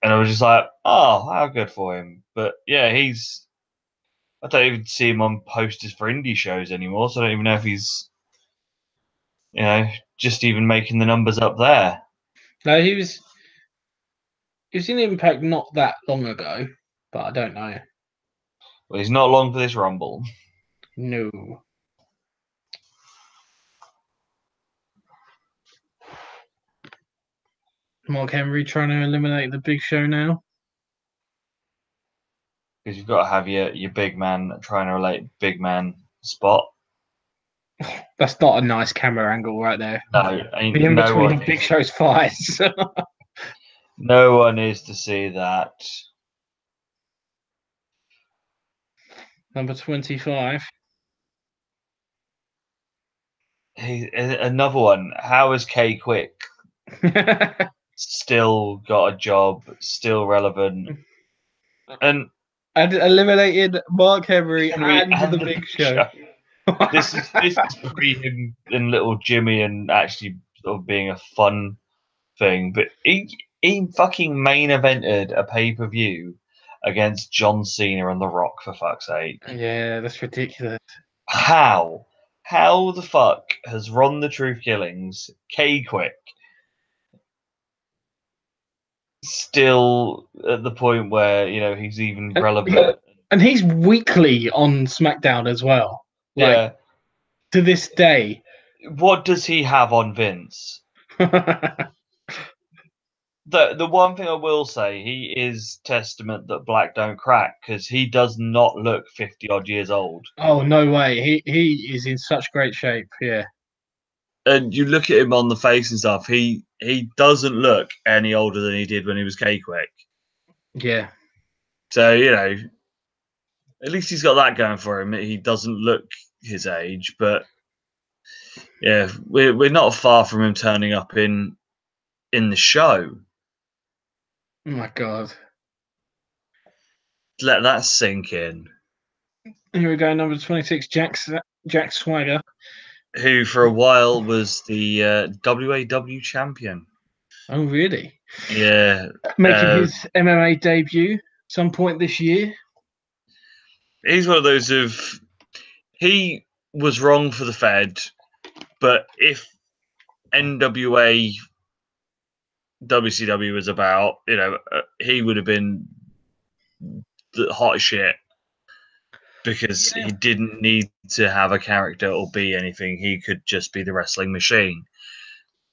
S1: And I was just like, oh, how good for him. But yeah, I don't even see him on posters for indie shows anymore, so I don't even know if he's, just even making the numbers up there.
S2: No, he was in Impact not that long ago, but I don't know.
S1: Well, he's not long for this Rumble.
S2: No. Mark Henry trying to eliminate the Big Show now.
S1: Because you've got to have your big man trying to relate big man spot.
S2: That's not a nice camera angle right there.
S1: No,
S2: The in between Big Show's fights.
S1: No one is to see that.
S2: Number 25.
S1: Another one. How is K Quick still got a job, still relevant, and
S2: eliminated Mark Henry and the Big Show.
S1: This is pre him and little Jimmy and actually sort of being a fun thing, but he fucking main evented a pay-per-view against John Cena and The Rock, for fuck's sake.
S2: Yeah, that's ridiculous.
S1: How the fuck has Ron the Truth Killings, K-Quick, still at the point where he's even relevant?
S2: And he's weekly on SmackDown as well.
S1: Yeah.
S2: To this day.
S1: What does he have on Vince? The one thing I will say, he is testament that black don't crack, because he does not look 50 odd years old.
S2: Oh, no way. He is in such great shape, yeah.
S1: And you look at him on the face and stuff, he doesn't look any older than he did when he was K-Quick.
S2: Yeah.
S1: So, at least he's got that going for him. He doesn't look his age, but yeah, we're not far from him turning up in the show.
S2: Oh my god.
S1: Let that sink in.
S2: Here we go, number 26, Jack Swagger.
S1: Who for a while was the WAW champion.
S2: Oh, really?
S1: Yeah.
S2: Making his MMA debut some point this year.
S1: He's one of those he was wrong for the Fed, but if NWA WCW was about, he would have been the hot shit, because he didn't need to have a character or be anything. He could just be the wrestling machine.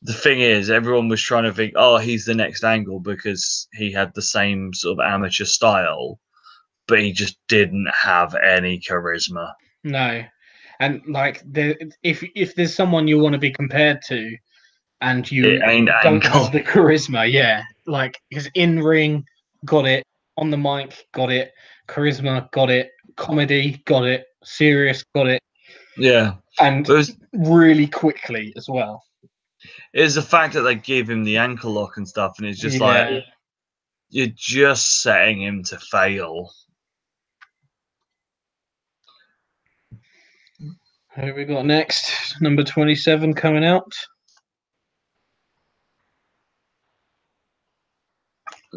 S1: The thing is, everyone was trying to think, oh, he's the next Angle, because he had the same sort of amateur style, but he just didn't have any charisma.
S2: No. And if there's someone you want to be compared to, and you don't have the charisma, because in ring, got it. On the mic, got it. Charisma, got it. Comedy, got it. Serious, got it.
S1: Yeah.
S2: And really quickly as well.
S1: It's the fact that they gave him the ankle lock and stuff, and it's just like, you're just setting him to fail.
S2: Who we got next? Number 27 coming out.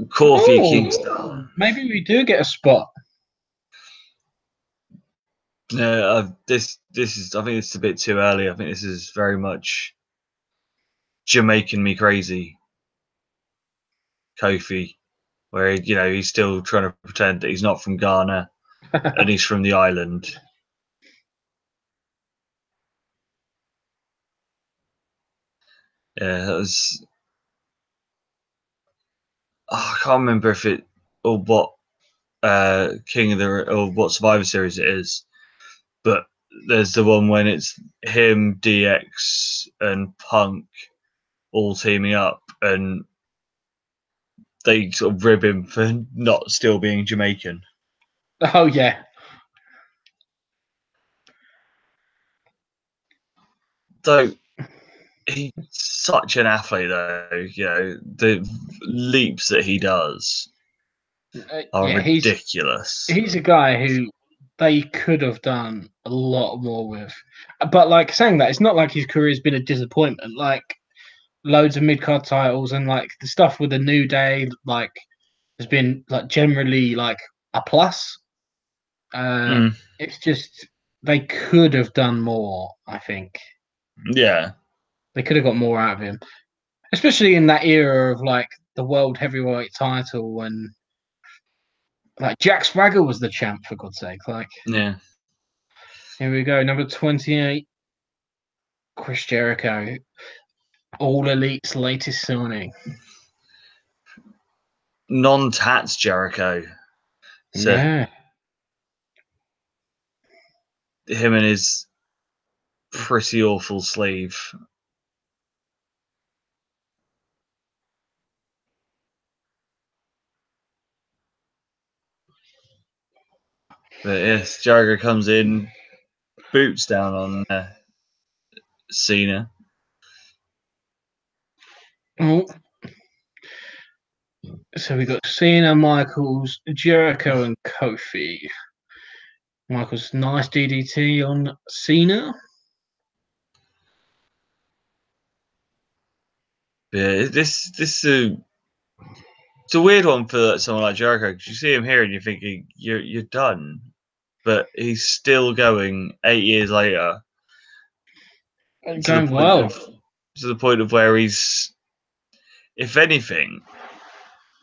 S1: Kofi
S2: Oh,
S1: Kingston.
S2: maybe we do get a spot.
S1: No, this is. I think it's a bit too early. I think this is very much Jamaican me crazy. Kofi, where he's still trying to pretend that he's not from Ghana and he's from the island. Yeah, that was. I can't remember if it or what King of the or what Survivor Series it is, but there's the one when it's him, DX, and Punk all teaming up, and they sort of rib him for not still being Jamaican.
S2: Oh yeah.
S1: So he's such an athlete, though. The leaps that he does are
S2: Yeah,
S1: ridiculous.
S2: he's a guy who they could have done a lot more with. But like saying that, it's not like his career has been a disappointment. Like loads of mid card titles and like the stuff with the New Day, like has been like generally like a plus.
S1: Mm,
S2: It's just they could have done more. I think
S1: yeah,
S2: they could have got more out of him, especially in that era of like the world heavyweight title when like Jack Swagger was the champ for God's sake. Like
S1: yeah.
S2: here we go, number 28, Chris Jericho, All Elite's latest signing.
S1: Non-tats Jericho. So
S2: Yeah.
S1: him and his pretty awful sleeve. But yes, Jericho comes in, boots down on Cena.
S2: Oh. So we got Cena, Michaels, Jericho, and Kofi. Michaels, nice DDT on Cena.
S1: Yeah, this it's a weird one for someone like Jericho because you see him here and you're thinking you're done, but he's still going 8 years later
S2: Going well.
S1: To the point of where he's, if anything,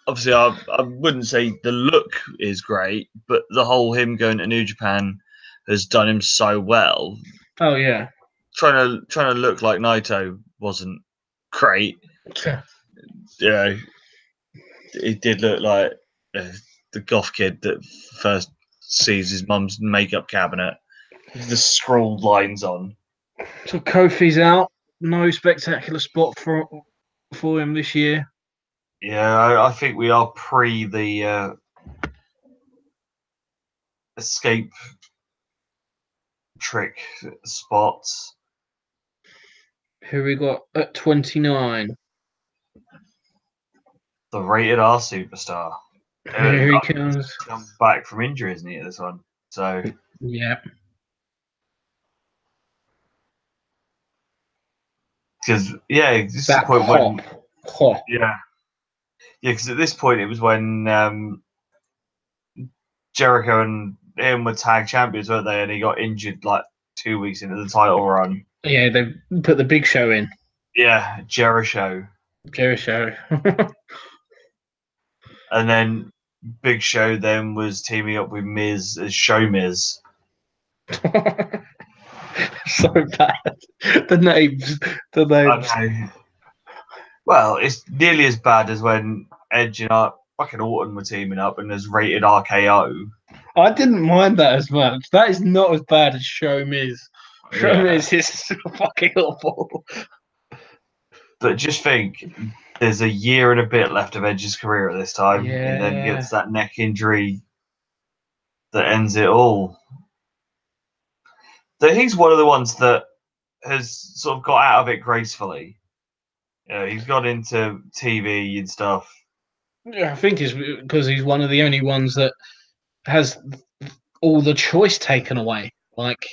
S1: obviously I wouldn't say the look is great, but the whole him going to New Japan has done him so well.
S2: Oh yeah.
S1: Trying to look like Naito wasn't great. He did look like the goth kid that first sees his mum's makeup cabinet with the scrawled lines on.
S2: So Kofi's out. No spectacular spot for him this year.
S1: Yeah, I think we are pre the escape trick spots.
S2: Who we got at 29?
S1: The rated R superstar.
S2: Here he comes.
S1: Come back from injury, isn't he, this one? So
S2: Yeah.
S1: because this is the
S2: That
S1: point when
S2: hop.
S1: because at this point it was when Jericho and him were tag champions, weren't they? And he got injured like 2 weeks into the title run.
S2: Yeah, they put the Big Show in.
S1: Yeah, Jericho.
S2: Jericho.
S1: And then Big Show then was teaming up with Miz as Show Miz.
S2: So bad. The names.
S1: Okay. Well, it's nearly as bad as when Edge and fucking Orton were teaming up and as rated RKO.
S2: I didn't mind that as much. That is not as bad as Show Miz. Show Miz is fucking awful.
S1: But just think, there's a year and a bit left of Edge's career at this time,
S2: Yeah.
S1: and then gets that neck injury that ends it all. So he's one of the ones that has sort of got out of it gracefully. He's got into TV and stuff.
S2: Yeah, I think it's because he's one of the only ones that has all the choice taken away. Like,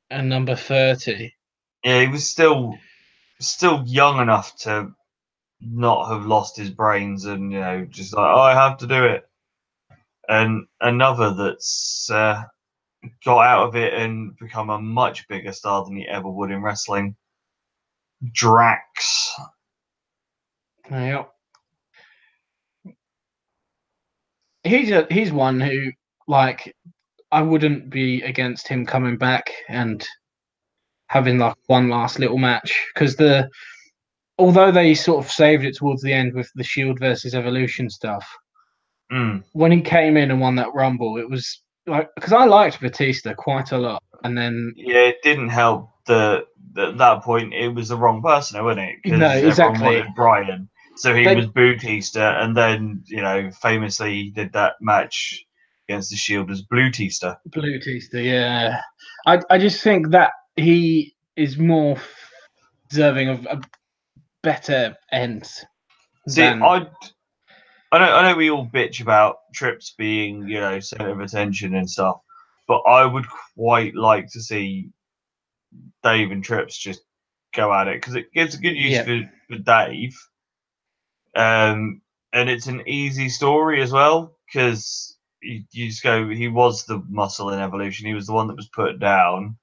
S2: and number 30.
S1: Yeah, he was still young enough to not have lost his brains and just like, oh, I have to do it. And another that's got out of it and become a much bigger star than he ever would in wrestling, Drax.
S2: Yeah. He's one who, like, I wouldn't be against him coming back and having like one last little match, because although they sort of saved it towards the end with the Shield versus Evolution stuff, when he came in and won that Rumble, it was like, because I liked Batista quite a lot, and then
S1: it didn't help that at that point it was the wrong person, wasn't it?
S2: no,
S1: Because everyone
S2: exactly.
S1: wanted Brian, so he
S2: They-
S1: was Bautista, and then famously he did that match against the Shield as Bluetista.
S2: Batista, yeah. I just think that he is more deserving of a better end.
S1: See, I know we all bitch about Trips being, center of attention and stuff, but I would quite like to see Dave and Trips just go at it because it gives a good use for Dave. And it's an easy story as well because you just go, he was the muscle in Evolution, he was the one that was put down,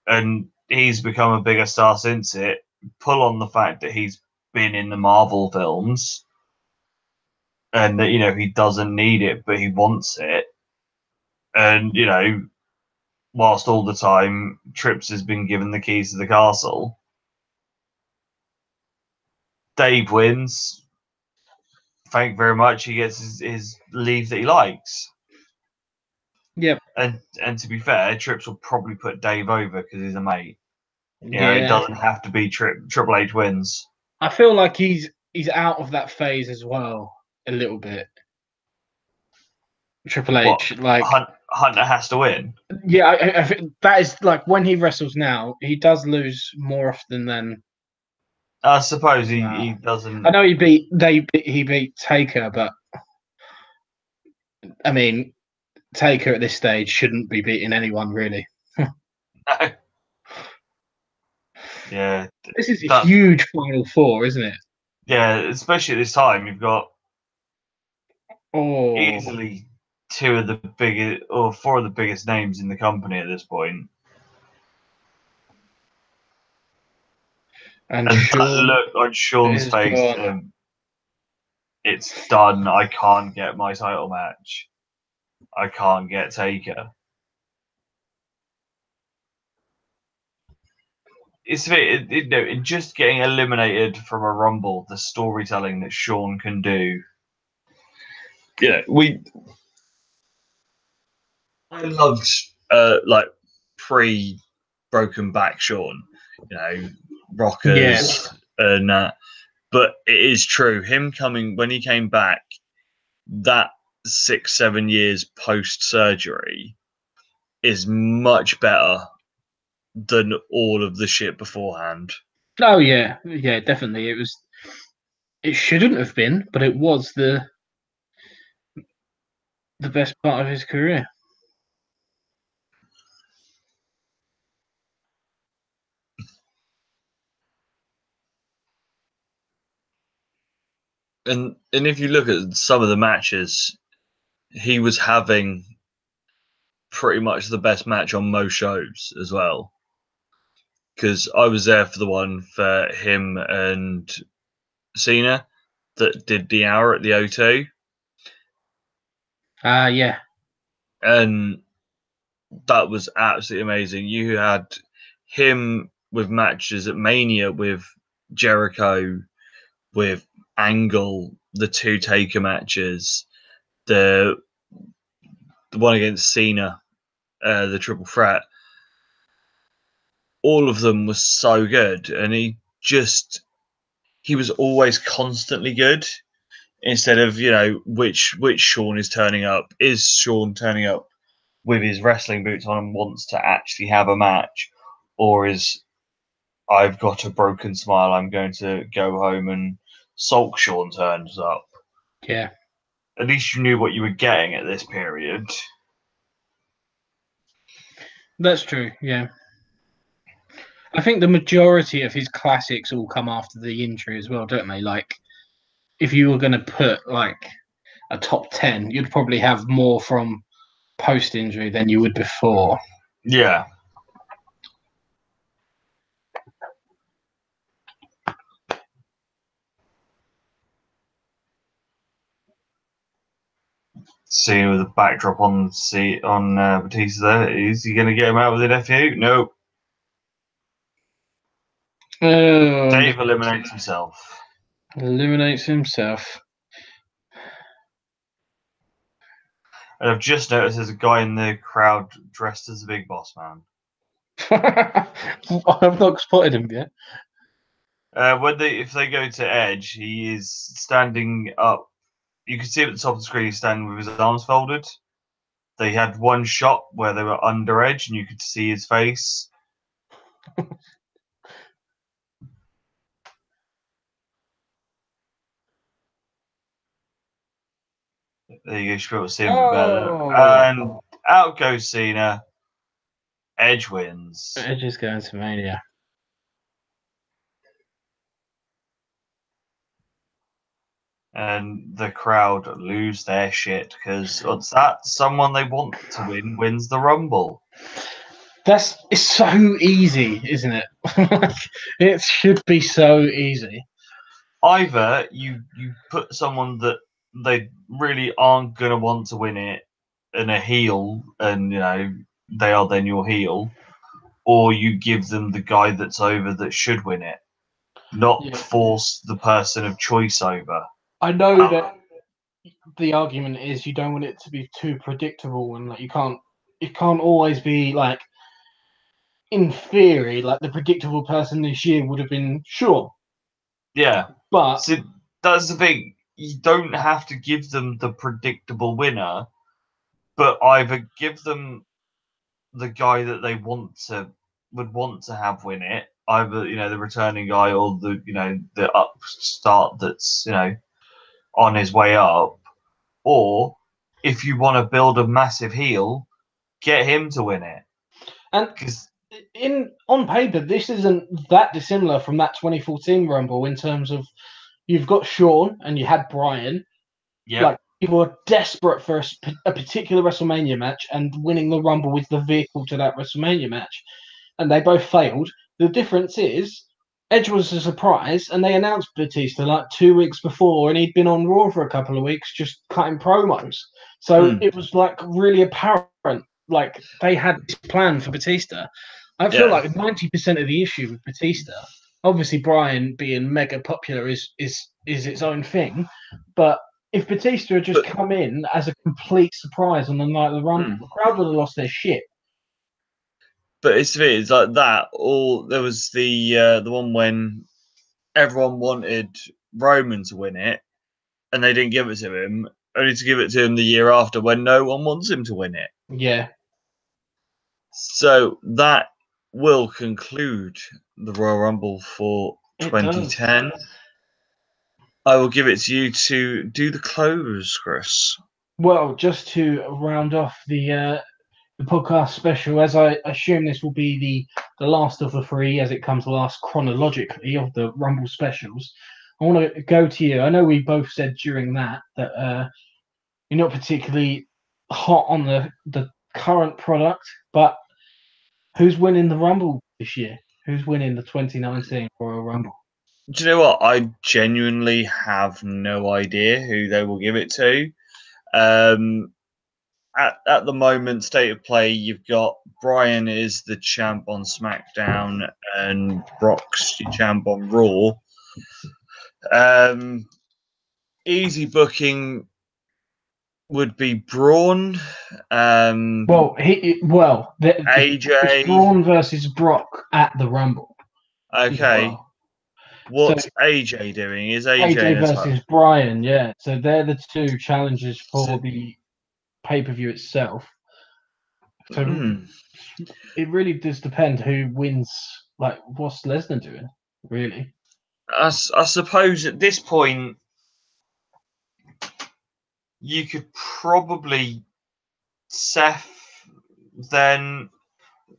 S1: and he's become a bigger star since it. Pull on the fact that he's been in the Marvel films and that he doesn't need it but he wants it, and whilst all the time Trips has been given the keys to the castle. Dave wins, thank you very much, he gets his leave that he likes.
S2: Yep.
S1: And to be fair, Trips will probably put Dave over because he's a mate.
S2: Yeah.
S1: It doesn't have to be Triple H wins.
S2: I feel like he's out of that phase as well a little bit. Triple H, like
S1: Hunter has to win.
S2: Yeah, I think that is like when he wrestles now, he does lose more often than.
S1: I suppose he doesn't.
S2: I know he beat Taker, but I mean, Taker at this stage shouldn't be beating anyone really.
S1: No. Yeah,
S2: this is a huge Final Four, isn't it?
S1: Yeah, especially at this time, you've got easily two of the biggest or four of the biggest names in the company at this point.
S2: And
S1: that look on Sean's face, it's done. I can't get my title match. I can't get Taker. It's just getting eliminated from a Rumble. The storytelling that Sean can do. I loved like pre-broken back Sean. Rockers and but it is true. Him coming when he came back, that 6-7 years post surgery is much better than all of the shit beforehand.
S2: Oh yeah, definitely. It shouldn't have been, but it was the best part of his career.
S1: And if you look at some of the matches, he was having pretty much the best match on most shows as well. Because I was there for the one for him and Cena that did the hour at the O2.
S2: Yeah.
S1: And that was absolutely amazing. You had him with matches at Mania with Jericho, with Angle, the two Taker matches, the one against Cena, the triple threat. All of them was so good, and he was always constantly good. Instead of which Sean is turning up. Is Sean turning up with his wrestling boots on and wants to actually have a match, or is I've got a broken smile, I'm going to go home and sulk Sean turns up?
S2: Yeah.
S1: At least you knew what you were getting at this period.
S2: That's true, yeah. I think the majority of his classics all come after the injury as well, don't they? Like, if you were going to put like a top 10, you'd probably have more from post injury than you would before.
S1: Yeah. Seeing with the backdrop on Batista there, is he going to get him out with an FU? Nope. Dave eliminates himself.
S2: Eliminates himself.
S1: And I've just noticed there's a guy in the crowd dressed as a Big Boss Man.
S2: I've not spotted him yet.
S1: If they go to Edge, he is standing up. You can see him at the top of the screen, he's standing with his arms folded. They had one shot where they were under Edge, and you could see his face. There you go, you should be able to see him better. And out goes Cena. Edge wins.
S2: Edge is going to Mania.
S1: And the crowd lose their shit because what's that? Someone they want to win wins the Rumble.
S2: It's so easy, isn't it? It should be so easy.
S1: Either you put someone that they really aren't gonna want to win it in a heel, and they are then your heel, or you give them the guy that's over that should win it, not force the person of choice over.
S2: I know that the argument is you don't want it to be too predictable, and like it can't always be like, in theory, like the predictable person this year would have been Shawn.
S1: Yeah,
S2: but
S1: so that's the thing. You don't have to give them the predictable winner, but either give them the guy that they would want to have win it, either the returning guy or the upstart that's on his way up, or if you want to build a massive heel, get him to win it.
S2: And on paper, this isn't that dissimilar from that 2014 Rumble in terms of you've got Shawn and you had Bryan.
S1: Yeah.
S2: Like, people are desperate for a particular WrestleMania match, and winning the Rumble was the vehicle to that WrestleMania match. And they both failed. The difference is Edge was a surprise, and they announced Batista like 2 weeks before, and he'd been on Raw for a couple of weeks just cutting promos. So it was like really apparent, like they had this plan for Batista. I feel like 90% of the issue with Batista, obviously Bryan being mega popular is its own thing, but if Batista had just come in as a complete surprise on the night of the Rumble, the crowd would have lost their shit.
S1: But it's like that. Or there was the one when everyone wanted Roman to win it, and they didn't give it to him, only to give it to him the year after when no one wants him to win it.
S2: Yeah.
S1: So that will conclude the Royal Rumble for 2010. I will give it to you to do the close, Chris.
S2: Well, just to round off the podcast special, as I assume this will be the last of the three, as it comes last chronologically of the Rumble specials, I want to go to you. I know we both said during that you're not particularly hot on the current product, but who's winning the Rumble this year? Who's winning the 2019 Royal Rumble?
S1: Do you know what? I genuinely have no idea who they will give it to. At the moment, state of play, you've got Bryan is the champ on SmackDown and Brock's the champ on Raw. Easy booking would be Braun.
S2: AJ. It's Braun versus Brock at the Rumble.
S1: Okay. Well. What's AJ doing? Is AJ
S2: versus Bryan? Yeah. So they're the two challenges for the pay-per-view itself. So it really does depend who wins. Like, what's Lesnar doing? Really?
S1: I suppose at this point, you could probably Seth. Then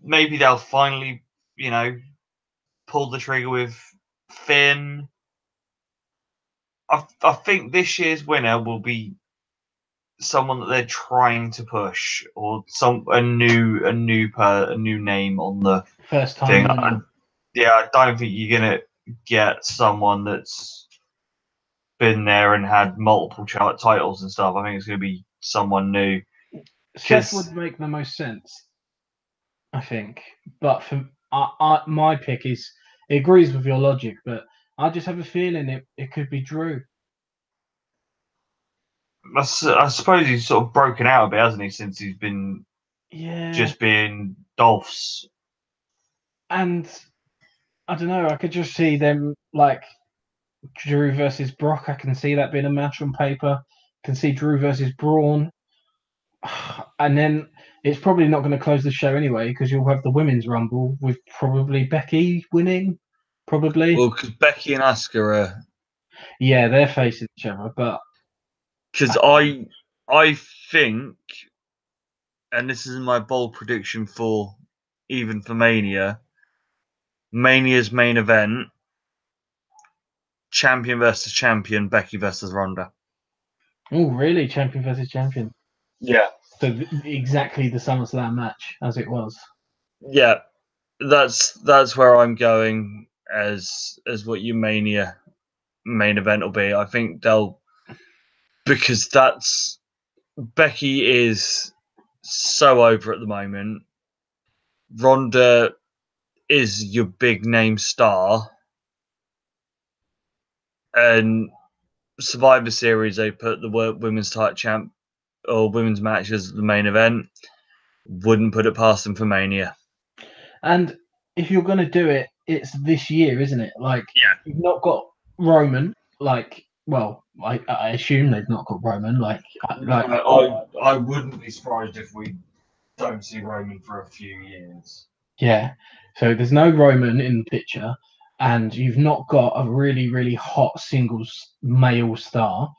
S1: maybe they'll finally, pulled the trigger with Finn. I think this year's winner will be someone that they're trying to push, or a new name on the
S2: First time
S1: thing.
S2: winner.
S1: I don't think you're gonna get someone that's been there and had multiple titles and stuff. I think it's gonna be someone new.
S2: Seth would make the most sense, I think. But for my pick is, it agrees with your logic, but I just have a feeling it could be Drew.
S1: I suppose he's sort of broken out a bit, hasn't he, since he's been just being Dolph's.
S2: And I don't know, I could just see them like Drew versus Brock. I can see that being a match on paper. I can see Drew versus Braun. And then it's probably not going to close the show anyway, because you'll have the women's rumble with probably Becky winning. Probably.
S1: Well, because Becky and Asuka are.
S2: Yeah, they're facing each other, but
S1: because I think, and this is my bold prediction for Mania, Mania's main event, champion versus champion, Becky versus Ronda.
S2: Oh, really? Champion versus champion?
S1: Yeah.
S2: So exactly the SummerSlam match as it was.
S1: Yeah, that's where I'm going as what your Mania main event will be. I think because Becky is so over at the moment. Ronda is your big name star, and Survivor Series they put the women's title champ or women's match as the main event. Wouldn't put it past them for Mania.
S2: And if you're going to do it, it's this year, isn't it? Like, you've not got Roman. Like, well, I assume they've not got Roman.
S1: I wouldn't be surprised if we don't see Roman for a few years.
S2: Yeah. So there's no Roman in the picture, and you've not got a really, really hot singles male star.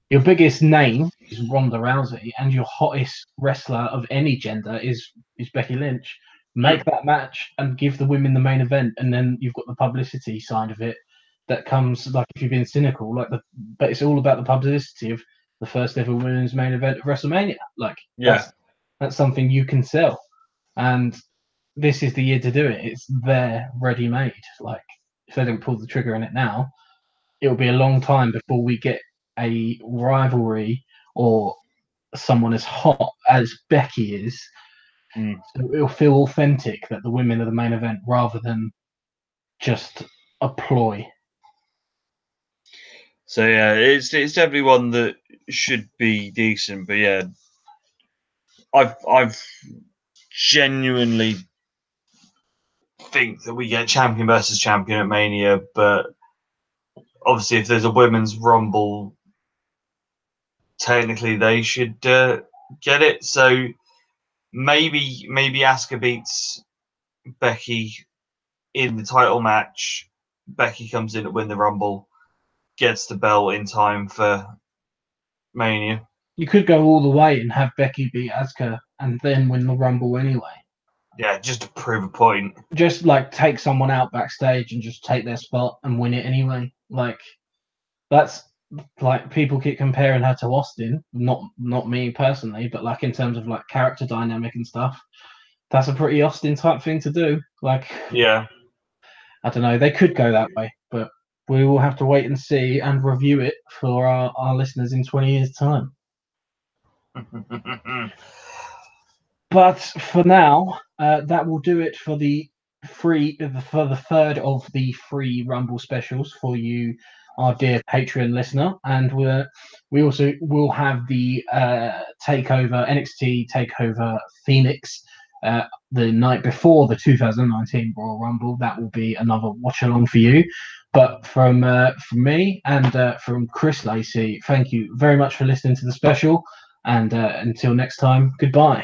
S2: Your biggest name is Ronda Rousey, and your hottest wrestler of any gender is Becky Lynch. Make that match and give the women the main event, and then you've got the publicity side of it that comes, like, if you're being cynical, but it's all about the publicity of the first ever women's main event of WrestleMania. Like, that's something you can sell, and this is the year to do it. It's there, ready made. Like, if they don't pull the trigger on it now, it'll be a long time before we get a rivalry or someone as hot as Becky is. So it'll feel authentic that the women are the main event rather than just a ploy.
S1: So yeah, it's definitely one that should be decent. But yeah, I've genuinely think that we get champion versus champion at Mania, but obviously if there's a women's rumble, technically they should get it. So maybe Asuka beats Becky in the title match. Becky comes in to win the rumble, gets the belt in time for Mania.
S2: You could go all the way and have Becky beat Asuka and then win the rumble anyway.
S1: Yeah, just to prove a point.
S2: Just like take someone out backstage and just take their spot and win it anyway. Like, that's like, people keep comparing her to Austin. Not me personally, but like in terms of like character dynamic and stuff, that's a pretty Austin type thing to do. Like,
S1: yeah,
S2: I don't know. They could go that way, but we will have to wait and see and review it for our listeners in 20 years' time. But for now, that will do it for the third of the free Rumble specials for you, our dear Patreon listener. And we also will have the NXT Takeover Phoenix the night before the 2019 Royal Rumble. That will be another watch along for you. But from me and from Chris Lacey, thank you very much for listening to the special. And until next time, goodbye.